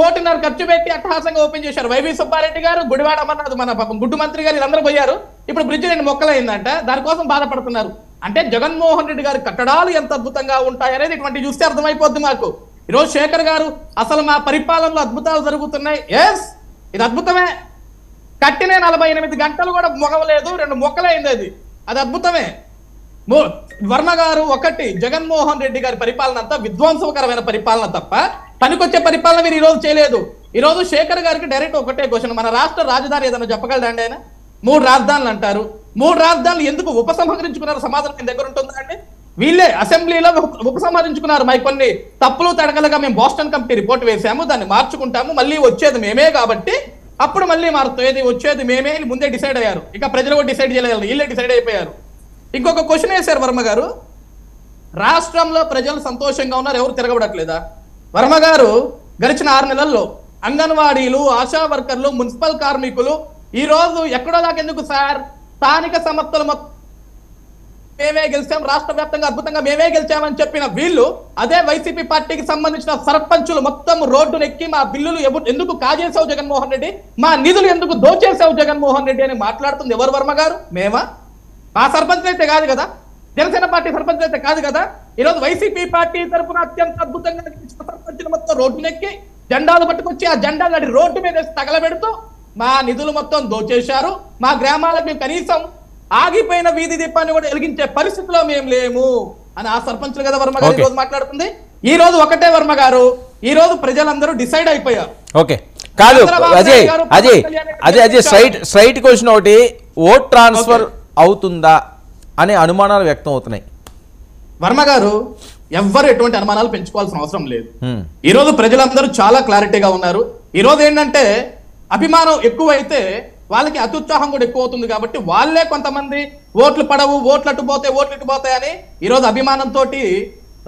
1.5 కోటి ఖర్చు పెట్టి అట్టహాసంగా ఓపెన్ చేశారు. వైవి సుబ్బారెడ్డి గారు, గుడివాడ అమర్నాథ్, మన పాపం గుడ్డు మంత్రి గారు వీళ్ళందరూ పోయారు. ఇప్పుడు బ్రిడ్జ్ 2 మొక్కలైందంట, దానికోసం బాధపడుతున్నారు. అంటే జగన్మోహన్ రెడ్డి గారి కట్టడాలు ఎంత అద్భుతంగా ఉంటాయనేది ఇటువంటి చూస్తే అర్థమైపోద్ది మాకు. ఈరోజు శేఖర్ గారు అసలు మా పరిపాలనలో అద్భుతాలు జరుగుతున్నాయి, ఎస్ ఇది అద్భుతమే. కట్టిన 48 గంటలు కూడా మొగవలేదు, 2 మొక్కలైంది, అది అద్భుతమే. వర్మ గారు ఒకటి, జగన్మోహన్ రెడ్డి గారి పరిపాలన అంతా విధ్వంసకరమైన పరిపాలన తప్ప పనికొచ్చే పరిపాలన మీరు ఈ రోజు చేయలేదు. ఈ రోజు శేఖర్ గారికి డైరెక్ట్ ఒకటే క్వశ్చన్, మన రాష్ట్ర రాజధాని ఏదైనా చెప్పగలడండి ఆయన? 3 రాజధానులు అంటారు. 3 రాజధానులు ఎందుకు ఉపసంహరించుకున్నారు? సమాధానం మీ దగ్గర ఉంటుందా అండి? వీళ్ళే అసెంబ్లీలో ఉపసంహరించుకున్నారు. మరి కొన్ని తప్పులు తడకలుగా మేము బోస్టన్ కమిటీ రిపోర్ట్ వేసాము, దాన్ని మార్చుకుంటాము, మళ్ళీ వచ్చేది మేమే కాబట్టి అప్పుడు మళ్ళీ మారుతుంది, వచ్చేది మేమే ముందే డిసైడ్ అయ్యారు. ఇక ప్రజలు కూడా డిసైడ్ చేయలేదు, వీళ్ళే డిసైడ్ అయిపోయారు. ఇంకొక క్వశ్చన్ వేశారు వర్మ గారు, రాష్ట్రంలో ప్రజలు సంతోషంగా ఉన్నారు, ఎవరు తిరగబడట్లేదా? వర్మ గారు గడిచిన 6 నెలల్లో అంగన్వాడీలు, ఆశా వర్కర్లు, మున్సిపల్ కార్మికులు ఈ రోజు ఎక్కడో దాకా ఎందుకు సార్, స్థానిక సంస్థలు మేమే గెలిచాం, రాష్ట్ర వ్యాప్తంగా అద్భుతంగా మేమే గెలిచామని చెప్పిన వీళ్ళు అదే వైసీపీ పార్టీకి సంబంధించిన సర్పంచులు మొత్తం రోడ్డునెక్కి మా బిల్లులు ఎందుకు కాజేశావు జగన్మోహన్ రెడ్డి, మా నిధులు ఎందుకు దోచేశావు జగన్మోహన్ రెడ్డి అని మాట్లాడుతుంది ఎవరు వర్మ గారు? మేమా? మా సర్పంచులు అయితే కాదు కదా, జనసేన పార్టీ సర్పంచులు అయితే కాదు కదా. ఈరోజు వైసీపీ పార్టీ తరఫున అత్యంత అద్భుతంగా సర్పంచులు మొత్తం రోడ్డునెక్కి జెండాలు పట్టుకొచ్చి ఆ జెండాలు అడి రోడ్డు మీద తగలబెడుతూ మా నిధులు మొత్తం దోచేశారు, మా గ్రామాలకు మేము కనీసం ఆగిపోయిన వీధి దీపాన్ని కూడా వెలిగించే పరిస్థితిలో మేము లేము అని ఆ సర్పంచులు కదా వర్మ గారు ఈ రోజు మాట్లాడుతుంది. ఈ రోజు ఒకటే వర్మ గారు, ఈ రోజు ప్రజలందరూ డిసైడ్ అయిపోయారు. ఓకే కాదు అజయ్ స్ట్రైట్ క్వశ్చన్ ఒకటి, ఓట్ ట్రాన్స్ఫర్ అవుతుందా అనే అనుమానాలు వ్యక్తం అవుతున్నాయి. వర్మ గారు ఎవ్వరు ఎటువంటి అనుమానాలు పెంచుకోవాల్సిన అవసరం లేదు. ఈ రోజు ప్రజలందరూ చాలా క్లారిటీగా ఉన్నారు. ఈ రోజు ఏంటంటే అభిమానం ఎక్కువైతే వాళ్ళకి అత్యుత్సాహం కూడా ఎక్కువ అవుతుంది కాబట్టి వాళ్ళే కొంతమంది ఓట్లు పడవు, ఓట్లు అటు పోతాయని ఈ రోజు అభిమానంతో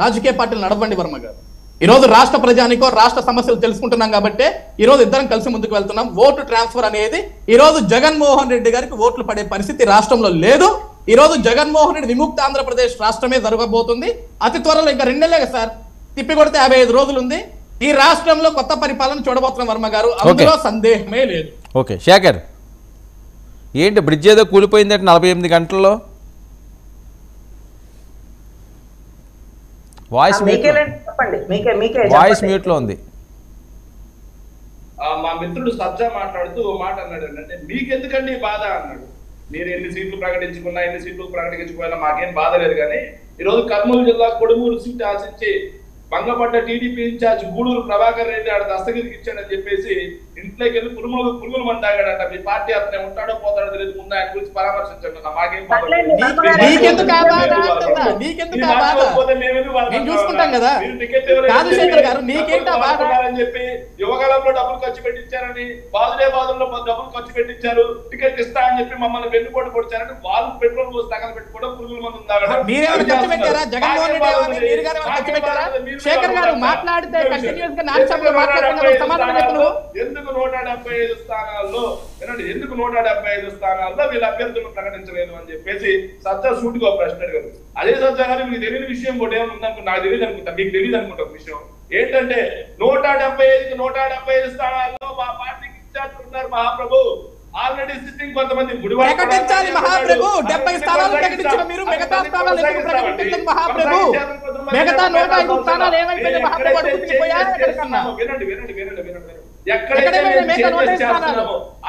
రాజకీయ పార్టీలు నడవండి వర్మ గారు. ఈ రోజు రాష్ట్ర ప్రజానికో రాష్ట్ర సమస్యలు తెలుసుకుంటున్నాం కాబట్టి ఈ రోజు ఇద్దరం కలిసి ముందుకు వెళ్తున్నాం. ఓటు ట్రాన్స్ఫర్ అనేది ఈ రోజు జగన్మోహన్ రెడ్డి గారికి ఓట్లు పడే పరిస్థితి రాష్ట్రంలో లేదు. ఈ రోజు జగన్మోహన్ రెడ్డి విముక్త ఆంధ్రప్రదేశ్ రాష్ట్రమే జరగబోతుంది. అతి త్వరలో ఇంకా 2 నెలలే సార్, తిప్పి కొడితే 55 రోజులు ఉంది. ఈ రాష్ట్రంలో కొత్త పరిపాలన చూడబోతున్నాం వర్మ గారు, అందులో సందేహమే లేదు. ఓకే శేఖర్, ఏంటి బ్రిడ్జ్ ఏదో కూలిపోయిందంటే 48 గంటల్లో? వాయిస్ మ్యూట్ లో ఉంది. మా మిత్రుడు సజ్జా మాట్లాడుతూ ఓ మాట అన్నాడు, అంటే మీకెందుకండి బాధ అన్నాడు. మీరు ఎన్ని సీట్లు ప్రకటించుకున్నా, ఎన్ని సీట్లు ప్రకటించుకున్నా మాకేం బాధ లేదు, కానీ ఈరోజు కర్నూలు జిల్లా కొడుమూరు సీట్ ఆశించి భంగపడ్డ టీడీపీ ఇన్ఛార్జ్ గూడూరు ప్రభాకర్ రెడ్డి ఆడ దస్తగిరికి ఇచ్చాడని చెప్పేసి ఇంట్లోకి వెళ్ళి పురుగులు మంది తాగాడట. మీ పార్టీ అతనే ఉంటాడో పోతాడో తెలియదు, ముందు ఆయన గురించి పరామర్శించండి. మాకేం అని చెప్పి యువకాలంలో డబ్బులు ఖర్చు పెట్టించారని, బాధుల్లో డబ్బులు ఖర్చు పెట్టించారు, టికెట్ ఇస్తా అని చెప్పి మమ్మల్ని వెన్నుపోటు పొడిచారని వాళ్ళు పెట్రోల్ పోసి తగల పెట్టుకోవడం, పురుగుల మంది శేఖర్ గారు మాట్లాడితే కంటిన్యూస్ గా ఎందుకు 175 స్థానాల్లో ఎందుకు 175 స్థానాల్లో వీళ్ళ అభ్యర్థులను ప్రకటించలేదు అని చెప్పేసి సజ్జా సూటిగా ప్రశ్న అడిగారు. అదే సజ్జా గారు మీకు తెలియని విషయం కూడా ఏమైనా ఉందనుకుంటా, నాకు తెలియదు అనుకుంటా, మీకు తెలియదు అనుకుంటా ఒక విషయం ఏంటంటే 175 స్థానాల్లో మా పార్టీకి ఇన్ఛార్జ్ ఉన్నారు మహాప్రభు. ఆల్రెడీ సిట్టింగ్ కొంతమంది ప్రకటించాలి మహాప్రభు. 70 స్థానాలు ప్రకటించిన మీరు మిగతా స్థానాలు ఎందుకు ప్రకటించలేదు మహాప్రభు? మిగతా 105 స్థానాలు ఏమైపోయింది మహాప్రభు? ఎక్కడైతే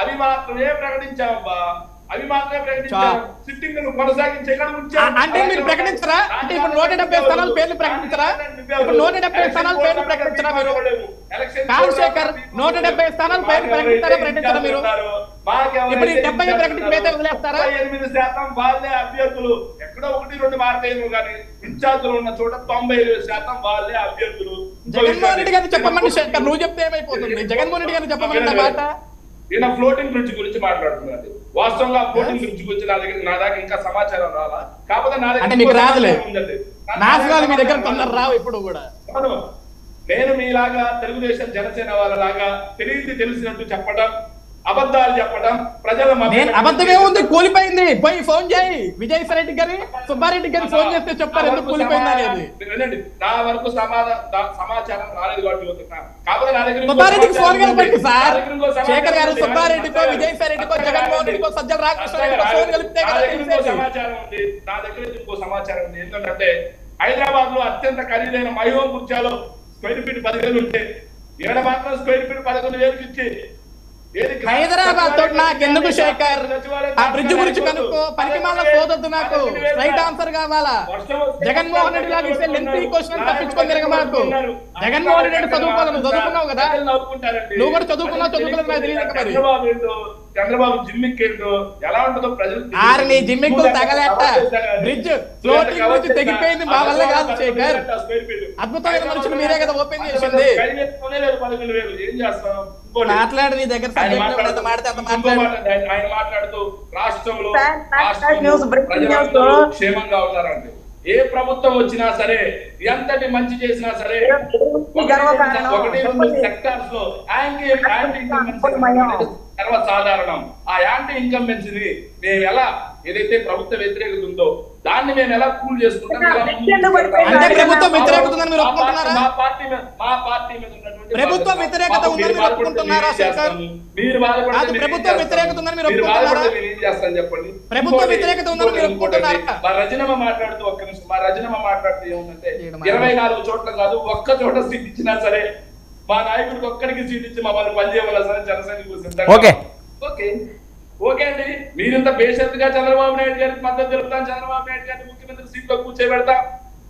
అవి మాత్రమే ప్రకటించామబ్బా, అవి మాత్రమే ప్రకటించాము. సిట్టింగ్ కొనసాగించి అంటే మీరు ప్రకటించరా? అంటే ఇప్పుడు 170 స్థానాల పేర్లు ప్రకటించరా? ఇప్పుడు 170 స్థానాల పేర్లు ప్రకటించరా మీరు? రాజశేఖర్ 170 స్థానాల పేర్లు ప్రకటించరా మీరు? ఇప్పుడు 70 ప్రకటించి వదిలేస్తారా? 8% వాళ్ళే అభ్యర్థులు, ఎక్కడో 1-2 మార్కేమో కానీ ఇన్ఛార్జులు ఉన్న చోట 95% వాళ్ళే అభ్యర్థులు. జగన్మోహన్ రెడ్డి గారిని చెప్పమని శేఖర్, నువ్వు చెప్తే ఏమైపోతుంది? జగన్మోహన్ రెడ్డి గారిని చెప్పమని మాట. ఈయన ఫ్లోటింగ్ బ్రిడ్జ్ గురించి మాట్లాడుతున్నారు. వాస్తవంగా ఫ్లోటింగ్ బ్రిడ్జ్ గురించి నా దాకా ఇంకా సమాచారం రాలా, కాకపోతే నా దగ్గర మీకు రాదులే, నాశనాలు మీ దగ్గర తొందర రావు ఇప్పుడు కూడా. నేను మీలాగా తెలుగుదేశం జనసేన వాళ్ళలాగా తెలిసినట్టు చెప్పడం, అబద్ధాలు చెప్పడం, ప్రజల అబద్ధమే ఉంది. కూలిపోయింది, పోయి ఫోన్ చేయి విజయసాయి రెడ్డి గారి, సుబ్బారెడ్డి గారి ఫోన్ చేస్తే చెప్తారు ఎందుకు కూలిపోయింది అనేది. నా వరకు సమాచారం రాలేదు కాబట్టి నా దగ్గర సుబ్బారెడ్డికి ఫోన్ కలిపండి సార్. శేఖర్ గారు సుబ్బారెడ్డికో, విజయసాయి రెడ్డికో, జగన్మోహన్ రెడ్డికో, సజ్జల రామకృష్ణ ఫోన్ కలిపితే సమాచారం ఉంది. నా దగ్గర ఇంకో సమాచారం ఉంది. ఏంటంటే హైదరాబాద్ లో అత్యంత ఖరీదైన మైహోం గుర్చాలో స్క్వేర్ ఫీట్ 10,000 ఉంటే ఈడ మాత్రం స్క్వేర్ ఫీట్ 11,000 ఇచ్చి హైదరాబాద్ తోటి నాకెందుకు శేఖర్? ఆ బ్రిడ్జ్ గురించి కనుక్కో. పనికిమాల పోదొద్దు, నాకు రైట్ ఆన్సర్ కావాలా? జగన్మోహన్ రెడ్డి లాగా ఇస్తే లెంతీ క్వశ్చన్ తప్పించుకొని తిరగమాకు. జగన్మోహన్ రెడ్డి చదువుకోవాలి, నువ్వు చదువుకున్నావు కదా, నువ్వు కూడా చదువుకున్నావు చదువుకున్నావు నాకు తెలియదు. చంద్రబాబు జిమ్మిక్ ఏంటో ఎలా ఉంటుందో ప్రజలు నీ జిమ్మిక్ తగలేట బ్రిడ్జ్ ఫ్లోటింగ్ గురించి తెగిపోయింది, మా వల్ల కాదు శేఖర్. అద్భుతమైన మనుషులు మీరే కదా ఓపెన్ చేసింది. ఏం చేస్తాం? మాట్లాడు, నీ దగ్గర ఆయన మాట్లాడుతూ రాష్ట్రంలో ప్రజలందరూ క్షేమంగా ఉన్నారంటే ఏ ప్రభుత్వం వచ్చినా సరే, ఎంతటి మంచి చేసినా సరే, ఒకటి సెక్టార్స్ లో యాంటీ ఇన్కంబెన్సీ సర్వసాధారణం. ఆ యాంటీ ఇన్కంబెన్సీని మేము ఎలా, ఏదైతే ప్రభుత్వ వ్యతిరేకత ఉందో దాన్ని మేము ఎలా కూల్ చేసుకుంటాం? ప్రభుత్వ వ్యతిరేకత ఉందని మీరు ఒప్పుకుంటున్నారా? మా పార్టీ మీద ఉన్నటువంటి ప్రభుత్వ వ్యతిరేకత ఉందని మీరు ఒప్పుకుంటున్నారా శేఖర్? మీరు బాధపడితే ప్రభుత్వ వ్యతిరేకత ఉందని మీరు ఒప్పుకుంటున్నారా? ఏం చేస్తాను చెప్పండి. ప్రభుత్వ వ్యతిరేకత ఉందని మీరు ఒప్పుకుంటున్నారా? మా రజనమ్మ మాట్లాడుతూ, ఒక్క నిమిషం, మా రజనమ్మ మాట్లాడుతూ ఏముందంటే 24 చోట్ల కాదు, ఒక్క చోట సీట్ ఇచ్చినా సరే మా నాయకుడికి ఒక్కడికి సీట్ ఇచ్చి మమ్మల్ని పనిచేయాలి సరే జనసేన. ఓకే అండి, మీరింత బేషరతుగా చంద్రబాబు నాయుడు గారికి మద్దతు తెలుపుతాం, చంద్రబాబు నాయుడు గారిని ముఖ్యమంత్రి సీట్లో కూర్చోబెడతాం,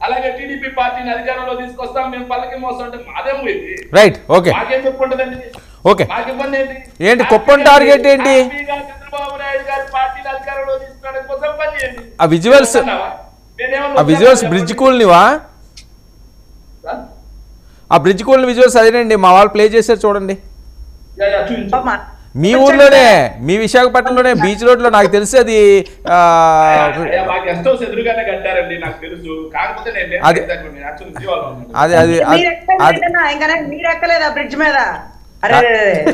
అలాగే టీడీపీ పార్టీని అధికారంలో తీసుకొస్తాం, మేము పల్లకి మోసం అంటే మాదేమో ఇది. రైట్, ఓకే, మాకేం చెప్పుకుంటుందండి? ఓకే, మాకు ఇబ్బంది ఏంటి కుప్పం టార్గెట్ ఏంటి? చంద్రబాబు నాయుడు గారి పార్టీని అధికారంలో తీసుకోవడం కోసం పని చేయండి. ఆ విజువల్స్ బ్రిడ్జ్ కూల్నివా? ఆ బ్రిడ్జ్ కూల్ని విజువల్స్ అదేనండి, మా వాళ్ళు ప్లే చేశారు చూడండి. మీ ఊర్లోనే, మీ విశాఖపట్నంలోనే బీచ్ రోడ్ లో, నాకు తెలిసి అది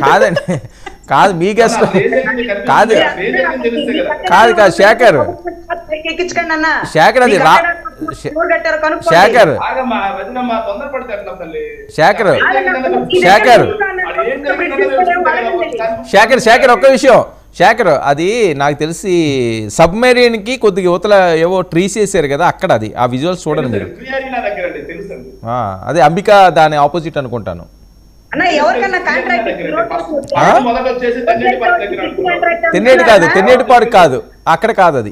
కాదండి, కాదు మీ గెస్ట్ కాదు కాదు కాదు శేఖర్, శేఖర్ అది శేఖర్ శేఖర్ శేఖర్ శేఖర్ శేఖర్ ఒక్క విషయం శేఖర్, అది నాకు తెలిసి సబ్మెరీన్ కి కొద్దిగా యువతల ఏవో ట్రీస్ వేసారు కదా అక్కడ, అది ఆ విజువల్స్ చూడండి మీరు. అదే అంబికా దాని ఆపోజిట్ అనుకుంటాను. తెన్నేటి కాదు, తెన్నేటి పార్క్ కాదు, అక్కడ కాదు, అది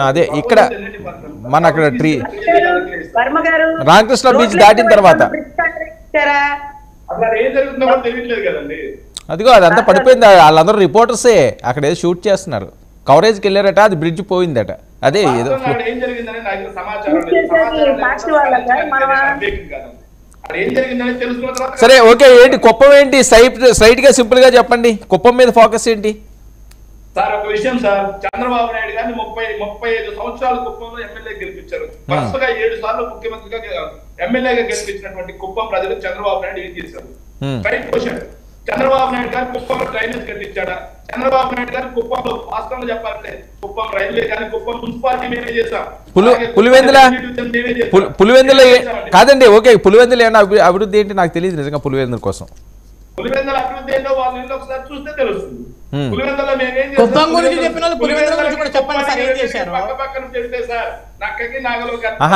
అదే ఇక్కడ మన అక్కడ ట్రీ రామకృష్ణ బీచ్ దాటిన తర్వాత. అదిగో అదంతా పడిపోయింది, వాళ్ళందరూ రిపోర్టర్సే అక్కడ ఏదో షూట్ చేస్తున్నారు, కవరేజ్కి వెళ్ళారట, అది బ్రిడ్జ్ పోయిందట. అదే ఏదో సరే ఓకే. ఏంటి కుప్పం ఏంటి? స్ట్రైట్ గా సింపుల్ గా చెప్పండి, కుప్పం మీద ఫోకస్ ఏంటి సార్? ఒక విషయం సార్, చంద్రబాబు నాయుడు గారిని 35 సంవత్సరాలు కుప్పంలో ఎమ్మెల్యే గెలిపించారు. వరుసగా 7 సార్లు ముఖ్యమంత్రిగా ఎమ్మెల్యేగా గెలిపించినటువంటి కుప్పం ప్రజలు చంద్రబాబు నాయుడు ఏం చేశారు? Straight question. చంద్రబాబు నాయుడు గారు కుప్పంలో డ్రైనేజ్ కట్టించాడా? చంద్రబాబు నాయుడు గారు కుప్పంలో వాస్తవంగా చెప్పాలంటే కుప్పం రైల్వే కానీ కుప్పం మున్సిపాలిటీ మేమే చేశాం. పులివెందుల కాదండి, ఓకే, పులివెందులు ఏమన్నా అభివృద్ధి ఏంటి నాకు తెలియదు నిజంగా. పులివెందుల కోసం పులివెందుల అభివృద్ధి ఏంటో వాళ్ళ ఇల్లు ఒకసారి చూస్తే తెలుస్తుంది.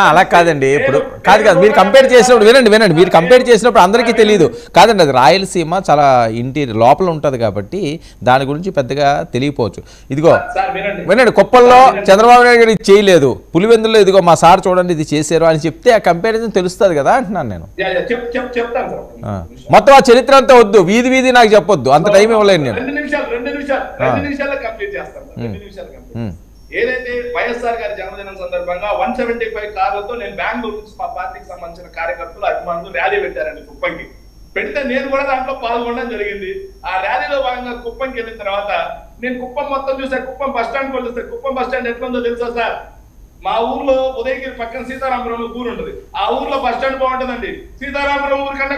అలా కాదండి, ఇప్పుడు కాదు మీరు కంపేర్ చేసినప్పుడు వినండి మీరు కంపేర్ చేసినప్పుడు అందరికీ తెలియదు కాదండి, అది రాయలసీమ చాలా ఇంటీరియర్ లోపల ఉంటది కాబట్టి దాని గురించి పెద్దగా తెలియపోవచ్చు. ఇదిగో వినండి, కుప్పంలో చంద్రబాబు నాయుడు గారు చేయలేదు, పులివెందులో ఇదిగో మా సార్ చూడండి ఇది చేశారు అని చెప్తే ఆ కంపారిజన్ తెలుస్తుంది కదా అంటున్నాను నేను. మొత్తం ఆ చరిత్ర అంతా వద్దు, వీధి నాకు చెప్పొద్దు, అంత టైం ఇవ్వలేను నేను. 2 నిమిషాల్లో కంప్లీట్ చేస్తాను. 2 నిమిషాలు కంప్లీట్. ఏదైతే వైఎస్ఆర్ గారి జన్మదినం సందర్భంగా 175 కార్లతో నేను బెంగళూరు నుంచి మా పార్టీకి సంబంధించిన కార్యకర్తలు అభిమానులు ర్యాలీ పెట్టారండి కుప్పంకి. పెడితే నేను కూడా దాంట్లో పాల్గొనడం జరిగింది. ఆ ర్యాలీలో భాగంగా కుప్పంకి వెళ్ళిన తర్వాత నేను కుప్పం మొత్తం చూసా. కుప్పం బస్ స్టాండ్ కూడా చూస్తే కుప్పం బస్ స్టాండ్ ఎట్లా ఉందో తెలుసా సార్? మా ఊర్లో ఉదయగిరి పక్కన సీతారామపురం ఊరు ఉంటుంది, ఆ ఊర్లో బస్ స్టాండ్ బాగుంటుందండి. సీతారామపురం ఊరు కంటే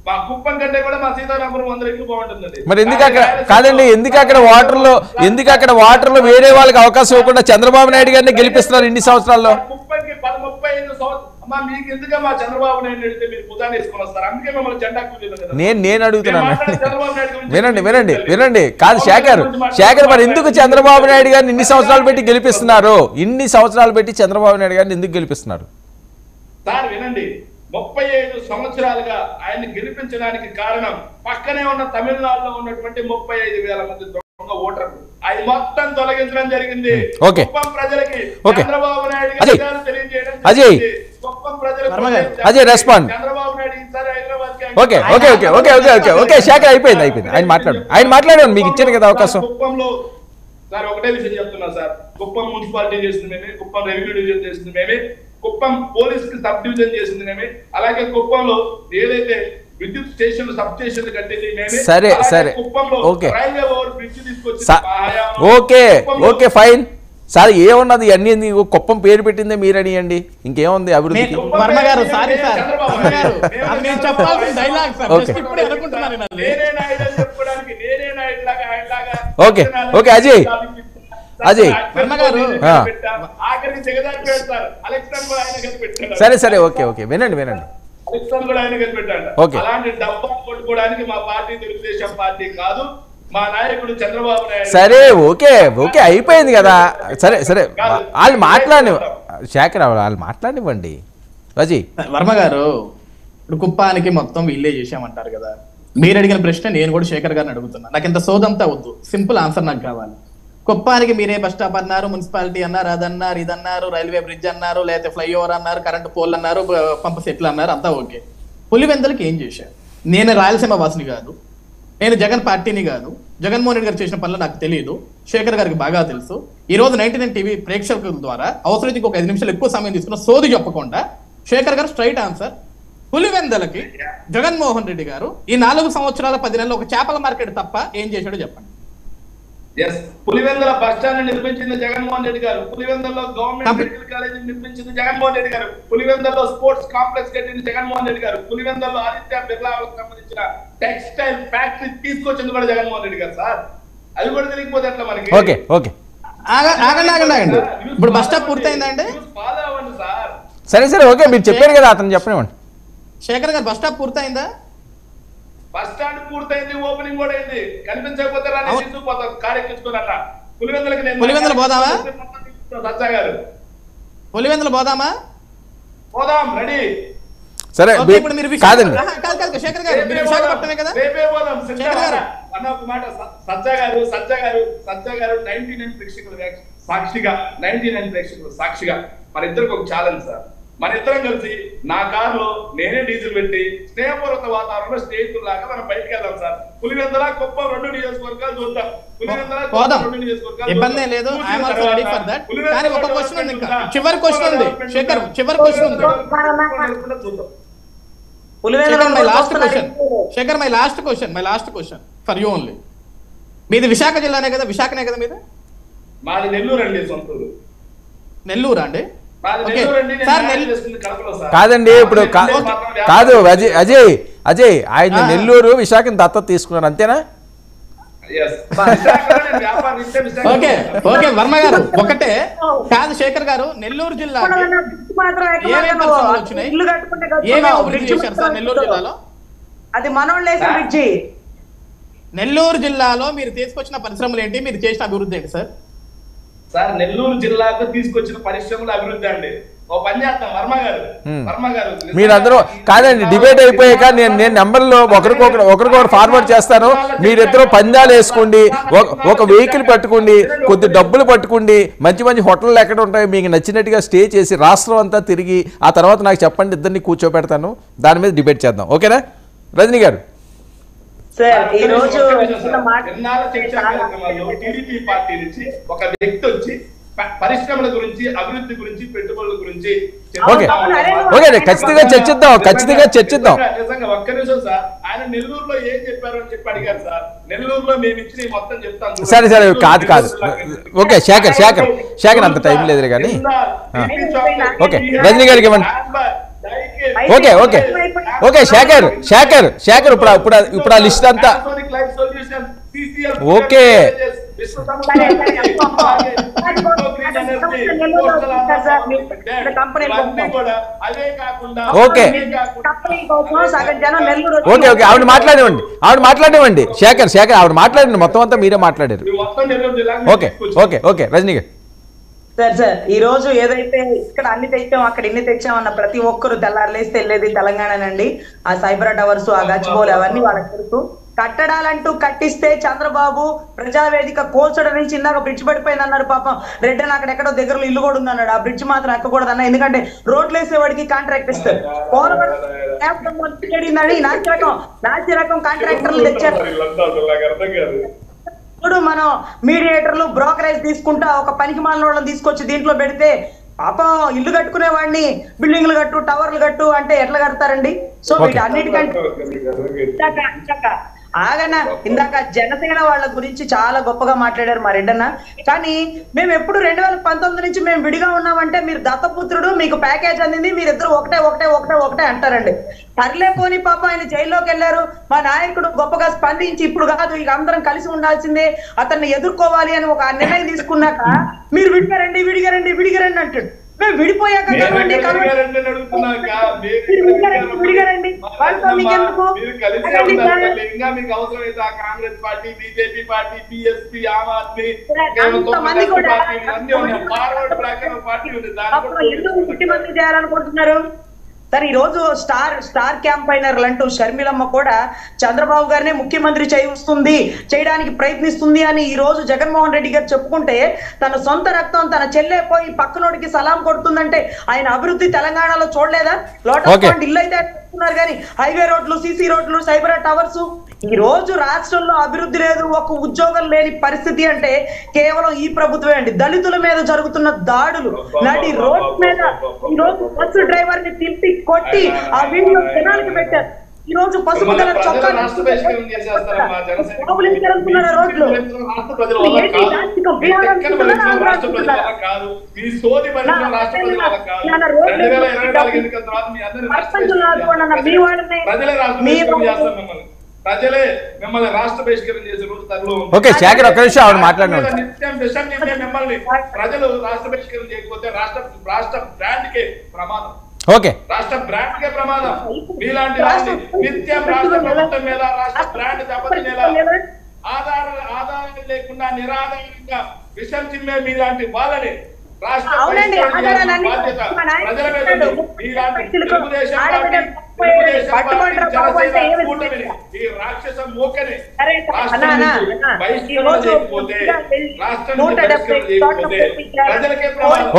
మా కుప్పం కంటే కూడా మా సీతారామపురం 100 రెట్లు బాగుంటుందండి. మరి ఎందుకు అక్కడ కాదండి, ఎందుకు అక్కడ వాటర్ లో వేరే వాళ్ళకి అవకాశం ఇవ్వకుండా చంద్రబాబు నాయుడు గారిని గెలిపిస్తున్నారు ఇన్ని సంవత్సరాల్లో? కుప్పంకి 35 సంవత్సరాలు మీకు ఎందుకు మా చంద్రబాబు నాయుడు అడిగితే మీరు భుజాన్ని వేసుకొని వస్తారు, అందుకే మిమ్మల్ని జెండా నేను అడుగుతున్నాను. వినండి కాదు శేఖర్ మరి ఎందుకు చంద్రబాబు నాయుడు గారిని ఇన్ని సంవత్సరాలు పెట్టి గెలిపిస్తున్నారు? ఇన్ని సంవత్సరాలు పెట్టి చంద్రబాబు నాయుడు గారిని ఎందుకు గెలిపిస్తున్నారు? సార్ వినండి, 35 సంవత్సరాలుగా ఆయన్ని గెలిపించడానికి కారణం పక్కనే ఉన్న తమిళనాడులో ఉన్నటువంటి 35,000 మంది దొంగ ఓటర్లు అది మొత్తం తొలగించడం జరిగింది. ఓకే. కుప్పం ప్రజలకి ఓకే. చంద్రబాబు నాయుడు అజయ్. గారు తెలియజేయడం అజయ్. జరిగింది. కుప్పం ప్రజలకు అజయ్ రెస్పాండ్. చంద్రబాబు నాయుడు ఈసారి హైదరాబాద్కి okay okay okay okay okay okay okay Shekhar అయిపోయింది ఆయన మాట్లాడాను మీకు ఇచ్చాను కదా అవకాశం. కుప్పంలో సార్ ఒకటే విషయం చెప్తున్నా సార్, కుప్పం మున్సిపాలిటీ చేసింది మేమే, కుప్పం రెవెన్యూ డివిజన్ చేసింది మేమే, కుప్పం పోలీస్ కి సబ్ డివిజన్ చేసింది మేమే, అలాగే కుప్పంలో ఏదైతే విద్యుత్ స్టేషన్ సబ్ స్టేషన్ కట్టింది మేమే. సరే సరే కుప్పంలో ఓకే రైల్వే ఓవర్ బ్రిడ్జ్ తీసుకొచ్చి ఓకే ఓకే ఫైన్ సార్ ఏమున్నది అన్ని కుప్పం పేరు పెట్టిందే మీరనియండి ఇంకేముంది అభివృద్ధి. వర్మ గారు సారీ సార్, వర్మ గారు అది నేను చెప్పాల్సిన డైలాగ్ సార్, ఓకే. ఇప్పుడే అనుకుంటున్నాను నేను అది. నేనే నాయుడు అని చెప్పుకోవడానికి నేనే నాయుడు లాగా ఆయన లాగా ఓకే ఓకే అజయ్ అజయ్ వర్మ గారు ఆఖరికి జగదారి పెడతారు అలెక్సాండర్ కూడా ఆయన కలిసి పెట్టాడు. సరే సరే ఓకే ఓకే వినండి అలెక్సాండర్ కూడా ఆయన కలిసి పెట్టాడు. ఓకే. అలాంటి డబ్బా కొట్టుకోవడానికి మా పార్టీ తెలుగుదేశం పార్టీ కాదు, మా నాయకుడు చంద్రబాబు నాయుడు. సరే ఓకే ఓకే అయిపోయింది కదా సరే సరే వాళ్ళు మాట్లాడి శేఖర్ వాళ్ళు మాట్లాడివ్వండి అజయ్. వర్మ గారు ఇప్పుడు కుప్పానికి మొత్తం వీళ్ళే చేసామంటారు కదా, మీరు అడిగిన ప్రశ్న నేను కూడా శేఖర్ గారిని అడుగుతున్నా. నాకు ఇంత సోదంతా వద్దు, సింపుల్ ఆన్సర్ నాకు కావాలి. కుప్పానికి మీరే బస్ స్టాప్ అన్నారు, మున్సిపాలిటీ అన్నారు, అదన్నారు ఇదన్నారు, రైల్వే బ్రిడ్జ్ అన్నారు, లేకపోతే ఫ్లైఓవర్ అన్నారు, కరెంట్ పోల్ అన్నారు, పంప సెట్లు అన్నారు, అంతా ఓకే. పులివెందులకి ఏం చేశారు? నేను రాయలసీమ వాసిని కాదు, నేను జగన్ పార్టీని కాదు, జగన్మోహన్ రెడ్డి గారు చేసిన పనులు నాకు తెలియదు, శేఖర్ గారికి బాగా తెలుసు. ఈ రోజు 99 టీవీ ప్రేక్షకుల ద్వారా అవసరం ఒక 5 నిమిషాలు ఎక్కువ సమయం తీసుకున్న సోది చెప్పకుండా శేఖర్ గారు స్ట్రైట్ ఆన్సర్. పులివెందులకి జగన్మోహన్ రెడ్డి గారు ఈ 4 సంవత్సరాల 10 నెలలు ఒక చేపల మార్కెట్ తప్ప ఏం చేశాడో చెప్పండి. పులివెందుల బస్ స్టాండ్ నిర్మించింది జగన్మోహన్ రెడ్డి గారు, పులివెందులలో గవర్నమెంట్ మెడికల్ కాలేజ్ నిర్మించింది జగన్మోహన్ రెడ్డి గారు, పులివెందులలో స్పోర్ట్స్ కాంప్లెక్స్ కట్టింది జగన్మోహన్ రెడ్డి గారు, పులివెందులలో ఆదిత్య బిర్లాకు సంబంధించిన టెక్స్టైల్ ఫ్యాక్టరీ తీసుకొచ్చింది కూడా జగన్మోహన్ రెడ్డి గారు. సార్ అది కూడా తెలియకపోతే ఎట్లా మనకి? ఓకే ఓకే ఆగండి ఇప్పుడు బస్ స్టాప్ పూర్తయిందండి. ఫాలో అవ్వండి సార్. సరే సరే ఓకే మీరు చెప్పారు కదా అతను చెప్పనివ్వండి. శేఖర్ గారు బస్ స్టాప్ పూర్తయిందా? బస్ స్టాండ్ పూర్తయింది, ఓపెనింగ్ కూడా అయింది. కనిపించకపోతే రాని తీసుకుపోతాం కారెక్కించుకోనన్నా. పులివెందులు పోదామా? సజ్జా గారు పులివెందులు పోదామా? పోదాం, రెడీ. సరే ఇప్పుడు మీరు కాదండి శేఖర్ గారు మీరు విశాఖపట్నమే కదా? రేపే పోదాం. అన్న ఒక మాట, సజ్జా గారు 99 ప్రేక్షకుల సాక్షిగా 99 ప్రేక్షకుల సాక్షిగా మన ఇద్దరికి ఒక ఛాలెంజ్ సార్. మన ఇద్దరం కలిసి నా కారులో నేనే డీజిల్ పెట్టి స్నేహపూర్వక వాతావరణంలో స్నేహితుల్లాగా మనం బయటకు వెళ్దాం సార్. పులివెందుల కుప్పం 2 నియోజకవర్గాలు చూద్దాం. ఇబ్బంది లేదు, I'm also ready for that. కానీ ఒక క్వశ్చన్ ఉంది, ఇంకా చివరి క్వశ్చన్ ఉంది శేఖర్, చివరి క్వశ్చన్ ఉంది. Shekhar my last question for you only. మీది విశాఖ జిల్లానే కదా? విశాఖనే కదా మీది? మాది నెల్లూరు అండి, సొంతూరు. నెల్లూరా అండి? కాదండి ఇప్పుడు కాదు అజయ్ ఆయన నెల్లూరు విశాఖని దత్తత తీసుకున్నారు అంతేనా? ఓకే ఓకే వర్మ గారు ఒకటే కాదు శేఖర్ గారు, నెల్లూరు జిల్లా ఏమేమి పరిశ్రమలు వచ్చినాయి, ఏమేమి అభివృద్ధి చేశారు సార్ నెల్లూరు జిల్లాలో? అది మనోళ్ళేసి నెల్లూరు జిల్లాలో మీరు తీసుకొచ్చిన పరిశ్రమలు ఏంటి, మీరు చేసిన అభివృద్ధి ఏంటి సార్? సార్ నెల్లూరు జిల్లాకు తీసుకొచ్చిన పరిశ్రమల అభివృద్ధి అండి. ఓ పని చేస్తాం వర్మ గారు మీరందరూ కాదండి డిబేట్ అయిపోయాక నేను నెంబర్లో ఒకరికొకరు ఫార్వర్డ్ చేస్తాను. మీరిద్దరూ పందాలు వేసుకోండి, ఒక వెహికల్ పట్టుకోండి, కొద్ది డబ్బులు పట్టుకోండి, మంచి మంచి హోటళ్ళు ఎక్కడ ఉంటాయో మీకు నచ్చినట్టుగా స్టే చేసి రాష్ట్రం అంతా తిరిగి ఆ తర్వాత నాకు చెప్పండి, ఇద్దరిని కూర్చోబెడతాను, దాని మీద డిబేట్ చేద్దాం. ఓకేనా రజనీ గారు? ఈ రోజు టీడీపీ పార్టీ నుంచి ఒక వ్యక్తి వచ్చి పరిశ్రమల గురించి, అభివృద్ధి గురించి, పెట్టుబడుల గురించి ఖచ్చితంగా చర్చిద్దాం. నిజంగా ఒక్క నిమిషం సార్, ఆయన నెల్లూరులో ఏం చెప్పారు అని చెప్పి అడిగారు సార్. నెల్లూరులో మేము ఇచ్చిన మొత్తం చెప్తాం. సరే కాదు ఓకే శేఖర్ అంత టైం లేదు కానీ ఓకే రజనీ గారికి ఇవ్వండి. ఓకే శేఖర్ ఇప్పుడు ఆ లిస్ట్ అంతా ఓకే. ఆవిడ మాట్లాడివ్వండి శేఖర్ ఆవిడ మాట్లాడండి, మొత్తం అంతా మీరే మాట్లాడారు. ఓకే రజనీ గారు సార్ ఈ రోజు ఏదైతే ఇక్కడ అన్ని తెచ్చాం అక్కడ ఇన్ని తెచ్చాం అన్న ప్రతి ఒక్కరు తెల్లారులేస్తే వెళ్ళేది తెలంగాణనండి. ఆ సైబర్ టవర్స్, ఆ గచ్చిబౌలి అవన్నీ వాళ్ళకి తెలుసు. కట్టడాలంటూ కట్టిస్తే చంద్రబాబు ప్రజావేదిక కోల్చడం నుంచి ఇందాక బ్రిడ్జ్ పడిపోయింది అన్నారు. పాపం రెడ్డన్ అక్కడెక్కడో దగ్గరలో ఇల్లు కూడా ఉందన్నాడు. ఆ బ్రిడ్జ్ మాత్రం ఎక్కకూడదు అన్న, ఎందుకంటే రోడ్లు వేసేవాడికి కాంట్రాక్ట్ ఇస్తారు. నాసి రకం కాంట్రాక్టర్లు తెచ్చారు. ఇప్పుడు మనం మీడియేటర్లు బ్రోకరేజ్ తీసుకుంటా ఒక పనికి మాలిన వాళ్ళని తీసుకొచ్చి దీంట్లో పెడితే పాపం ఇల్లు కట్టుకునే వాడిని బిల్డింగ్లు కట్టు, టవర్లు కట్టు అంటే ఎట్లా కడతారండి? సో వీటి అన్నిటికంటే ఆగన ఇందాక జనసేన వాళ్ళ గురించి చాలా గొప్పగా మాట్లాడారు మా రెడ్డన్న. కానీ మేము ఎప్పుడు 2019 నుంచి మేము విడిగా ఉన్నామంటే మీరు దత్తపుత్రుడు, మీకు ప్యాకేజ్ అందింది, మీరిద్దరు ఒకటే అంటారండి. సర్లేపోని పాప ఆయన జైల్లోకి వెళ్ళారు. మా నాయకుడు గొప్పగా స్పందించి ఇప్పుడు కాదు ఇక అందరం కలిసి ఉండాల్సిందే, అతన్ని ఎదుర్కోవాలి అని ఒక నిర్ణయం తీసుకున్నాక మీరు విడిగారండి అంటాడు. మేము విడిపోయాక Congress party, BJP party, BSP, Aam Aadmi ఎందుకు ముఖ్యమంత్రి చేయాలనుకుంటున్నారు సార్? ఈ రోజు స్టార్ క్యాంపైనర్లు అంటూ షర్మిలమ్మ కూడా చంద్రబాబు గారినే ముఖ్యమంత్రి చేయడానికి ప్రయత్నిస్తుంది అని ఈ రోజు జగన్మోహన్ రెడ్డి గారు చెప్పుకుంటే, తన సొంత రక్తం తన చెల్లె పోయి పక్కనోడికి సలాం కొడుతుందంటే ఆయన అభివృద్ధి తెలంగాణలో చూడలేదా? లోటస్ పాయింట్ ఇల్లు అయితే ఉన్నారు కానీ హైవే రోడ్లు, సిసి రోడ్లు, సైబర్ టవర్స్. ఈ రోజు రాష్ట్రంలో అభివృద్ధి లేదు, ఒక ఉద్యోగం లేని పరిస్థితి అంటే కేవలం ఈ ప్రభుత్వమే అండి. దళితుల మీద జరుగుతున్న దాడులు, నడి రోడ్ మీద ఈ రోజు బస్సు డ్రైవర్ ని తిప్పి కొట్టి ఆ వీడియో జనానికి పెట్టారు. ఈ రోజు పసుపు కలర్ చొక్కా రోడ్లు ప్రజలే మిమ్మల్ని రాష్ట్ర బహిష్కరణ చేసే రోజు తనలో ఓకే శేఖర్ ఒక్క నిమిషం ఆవిడ మాట్లాడినాడు. నిత్యం విషయం మిమ్మల్ని ప్రజలు రాష్ట్ర బహిష్కరణ చేయకపోతే రాష్ట్ర బ్రాండ్ కే ప్రమాదం. ఓకే, రాష్ట్ర బ్రాండ్ కే ప్రమాదం. మీలాంటి నిత్యం రాష్ట్ర ప్రభుత్వం మీద రాష్ట్ర బ్రాండ్ దెబ్బతినేలా ఆధారం లేకుండా నిరాధారంగా విషయం చిమ్మే మీలాంటి వాళ్ళని రాష్ట్ర బాధ్యత ప్రజల మీద తెలుగుదేశం ఈ రాక్షస మూకని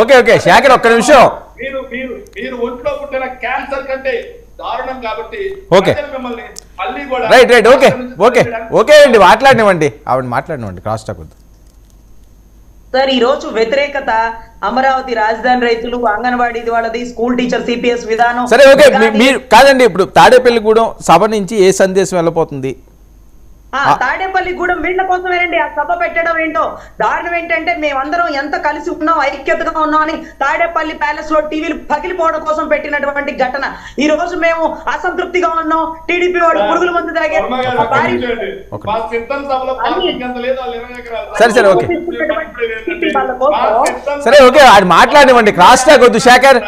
ఓకే ఓకే శేఖర్ ఒక్క నిమిషం. మీరు ఒంట్లో పుట్టిన క్యాన్సర్ కంటే దారుణం కాబట్టి మిమ్మల్ని మళ్ళీ కూడా రైట్ ఓకే ఓకే ఓకే అండి మాట్లాడినివ్వండి, ఆవిడ మాట్లాడినివ్వండి, క్రాస్ టాక్ వద్దు సార్. ఈ రోజు వ్యతిరేకత అమరావతి, రాజధాని రైతులు, అంగన్వాడీ వాళ్ళది, స్కూల్ టీచర్ సిపిఎస్ విధానం. సరే ఓకే, మీరు కాదండి ఇప్పుడు తాడేపల్లిగూడెం సభ నుంచి ఏ సందేశం వెళ్ళిపోతుంది? తాడేపల్లిగూడెం వీళ్ళ కోసమేనండి ఆ సభ పెట్టడం. ఏంటో దారుణం ఏంటంటే మేమందరం ఎంత కలిసి ఉన్నాం, ఐక్యతగా ఉన్నాం అని తాడేపల్లి ప్యాలెస్ లో టీవీలు పగిలిపోవడం కోసం పెట్టినటువంటి ఘటన. ఈ రోజు మేము అసంతృప్తిగా ఉన్నాం, టీడీపీ వాడు పురుగుల మందు తాగారు. సరే ఓకే సరే ఓకే అది మాట్లాడివ్వండి, క్రాస్ టాక్ వద్దు. శేఖర్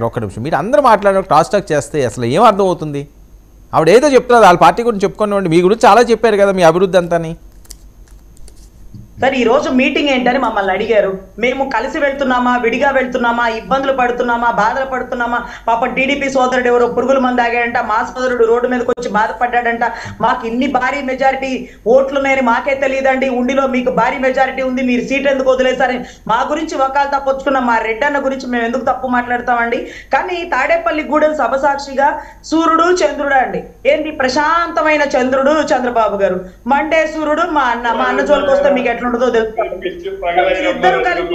ఒక్క నిమిషం, మీరు అందరూ మాట్లాడిన క్రాస్ టాక్ చేస్తే అసలు ఏం అర్థం అవుతుంది? ఆవిడ ఏదో చెప్తున్నారు, వాళ్ళ పార్టీ గురించి చెప్పుకోనివ్వండి, మీ గురించి చాలా చెప్పారు కదా మీ అభివృద్ధి అంతాని. సార్ ఈ రోజు మీటింగ్ ఏంటని మమ్మల్ని అడిగారు. మేము కలిసి వెళ్తున్నామా, విడిగా వెళ్తున్నామా, ఇబ్బందులు పడుతున్నామా, బాధలు పడుతున్నామా? పాపం టీడీపీ సోదరుడు ఎవరో పురుగుల మంది ఆగాడంట, మా సోదరుడు రోడ్డు మీదకి వచ్చి బాధపడ్డాడంట. మాకు ఇన్ని భారీ మెజారిటీ ఓట్లు నేను మాకే తెలియదండి, ఉండిలో మీకు భారీ మెజారిటీ ఉంది, మీరు సీట్ ఎందుకు వదిలేసారని మా గురించి వకాలు తప్పొచ్చుకున్న మా రెడ్డన్న గురించి మేము ఎందుకు తప్పు మాట్లాడతామండి? కానీ తాడేపల్లిగూడెం సభ సాక్షిగా సూర్యుడు చంద్రుడు అండి. ఏంటి ప్రశాంతమైన చంద్రుడు చంద్రబాబు గారు, మండే సూర్యుడు మా అన్న జోలికి వస్తే మీకు ఎట్లుంటుందో తెలుసు. ఇద్దరు కలిపి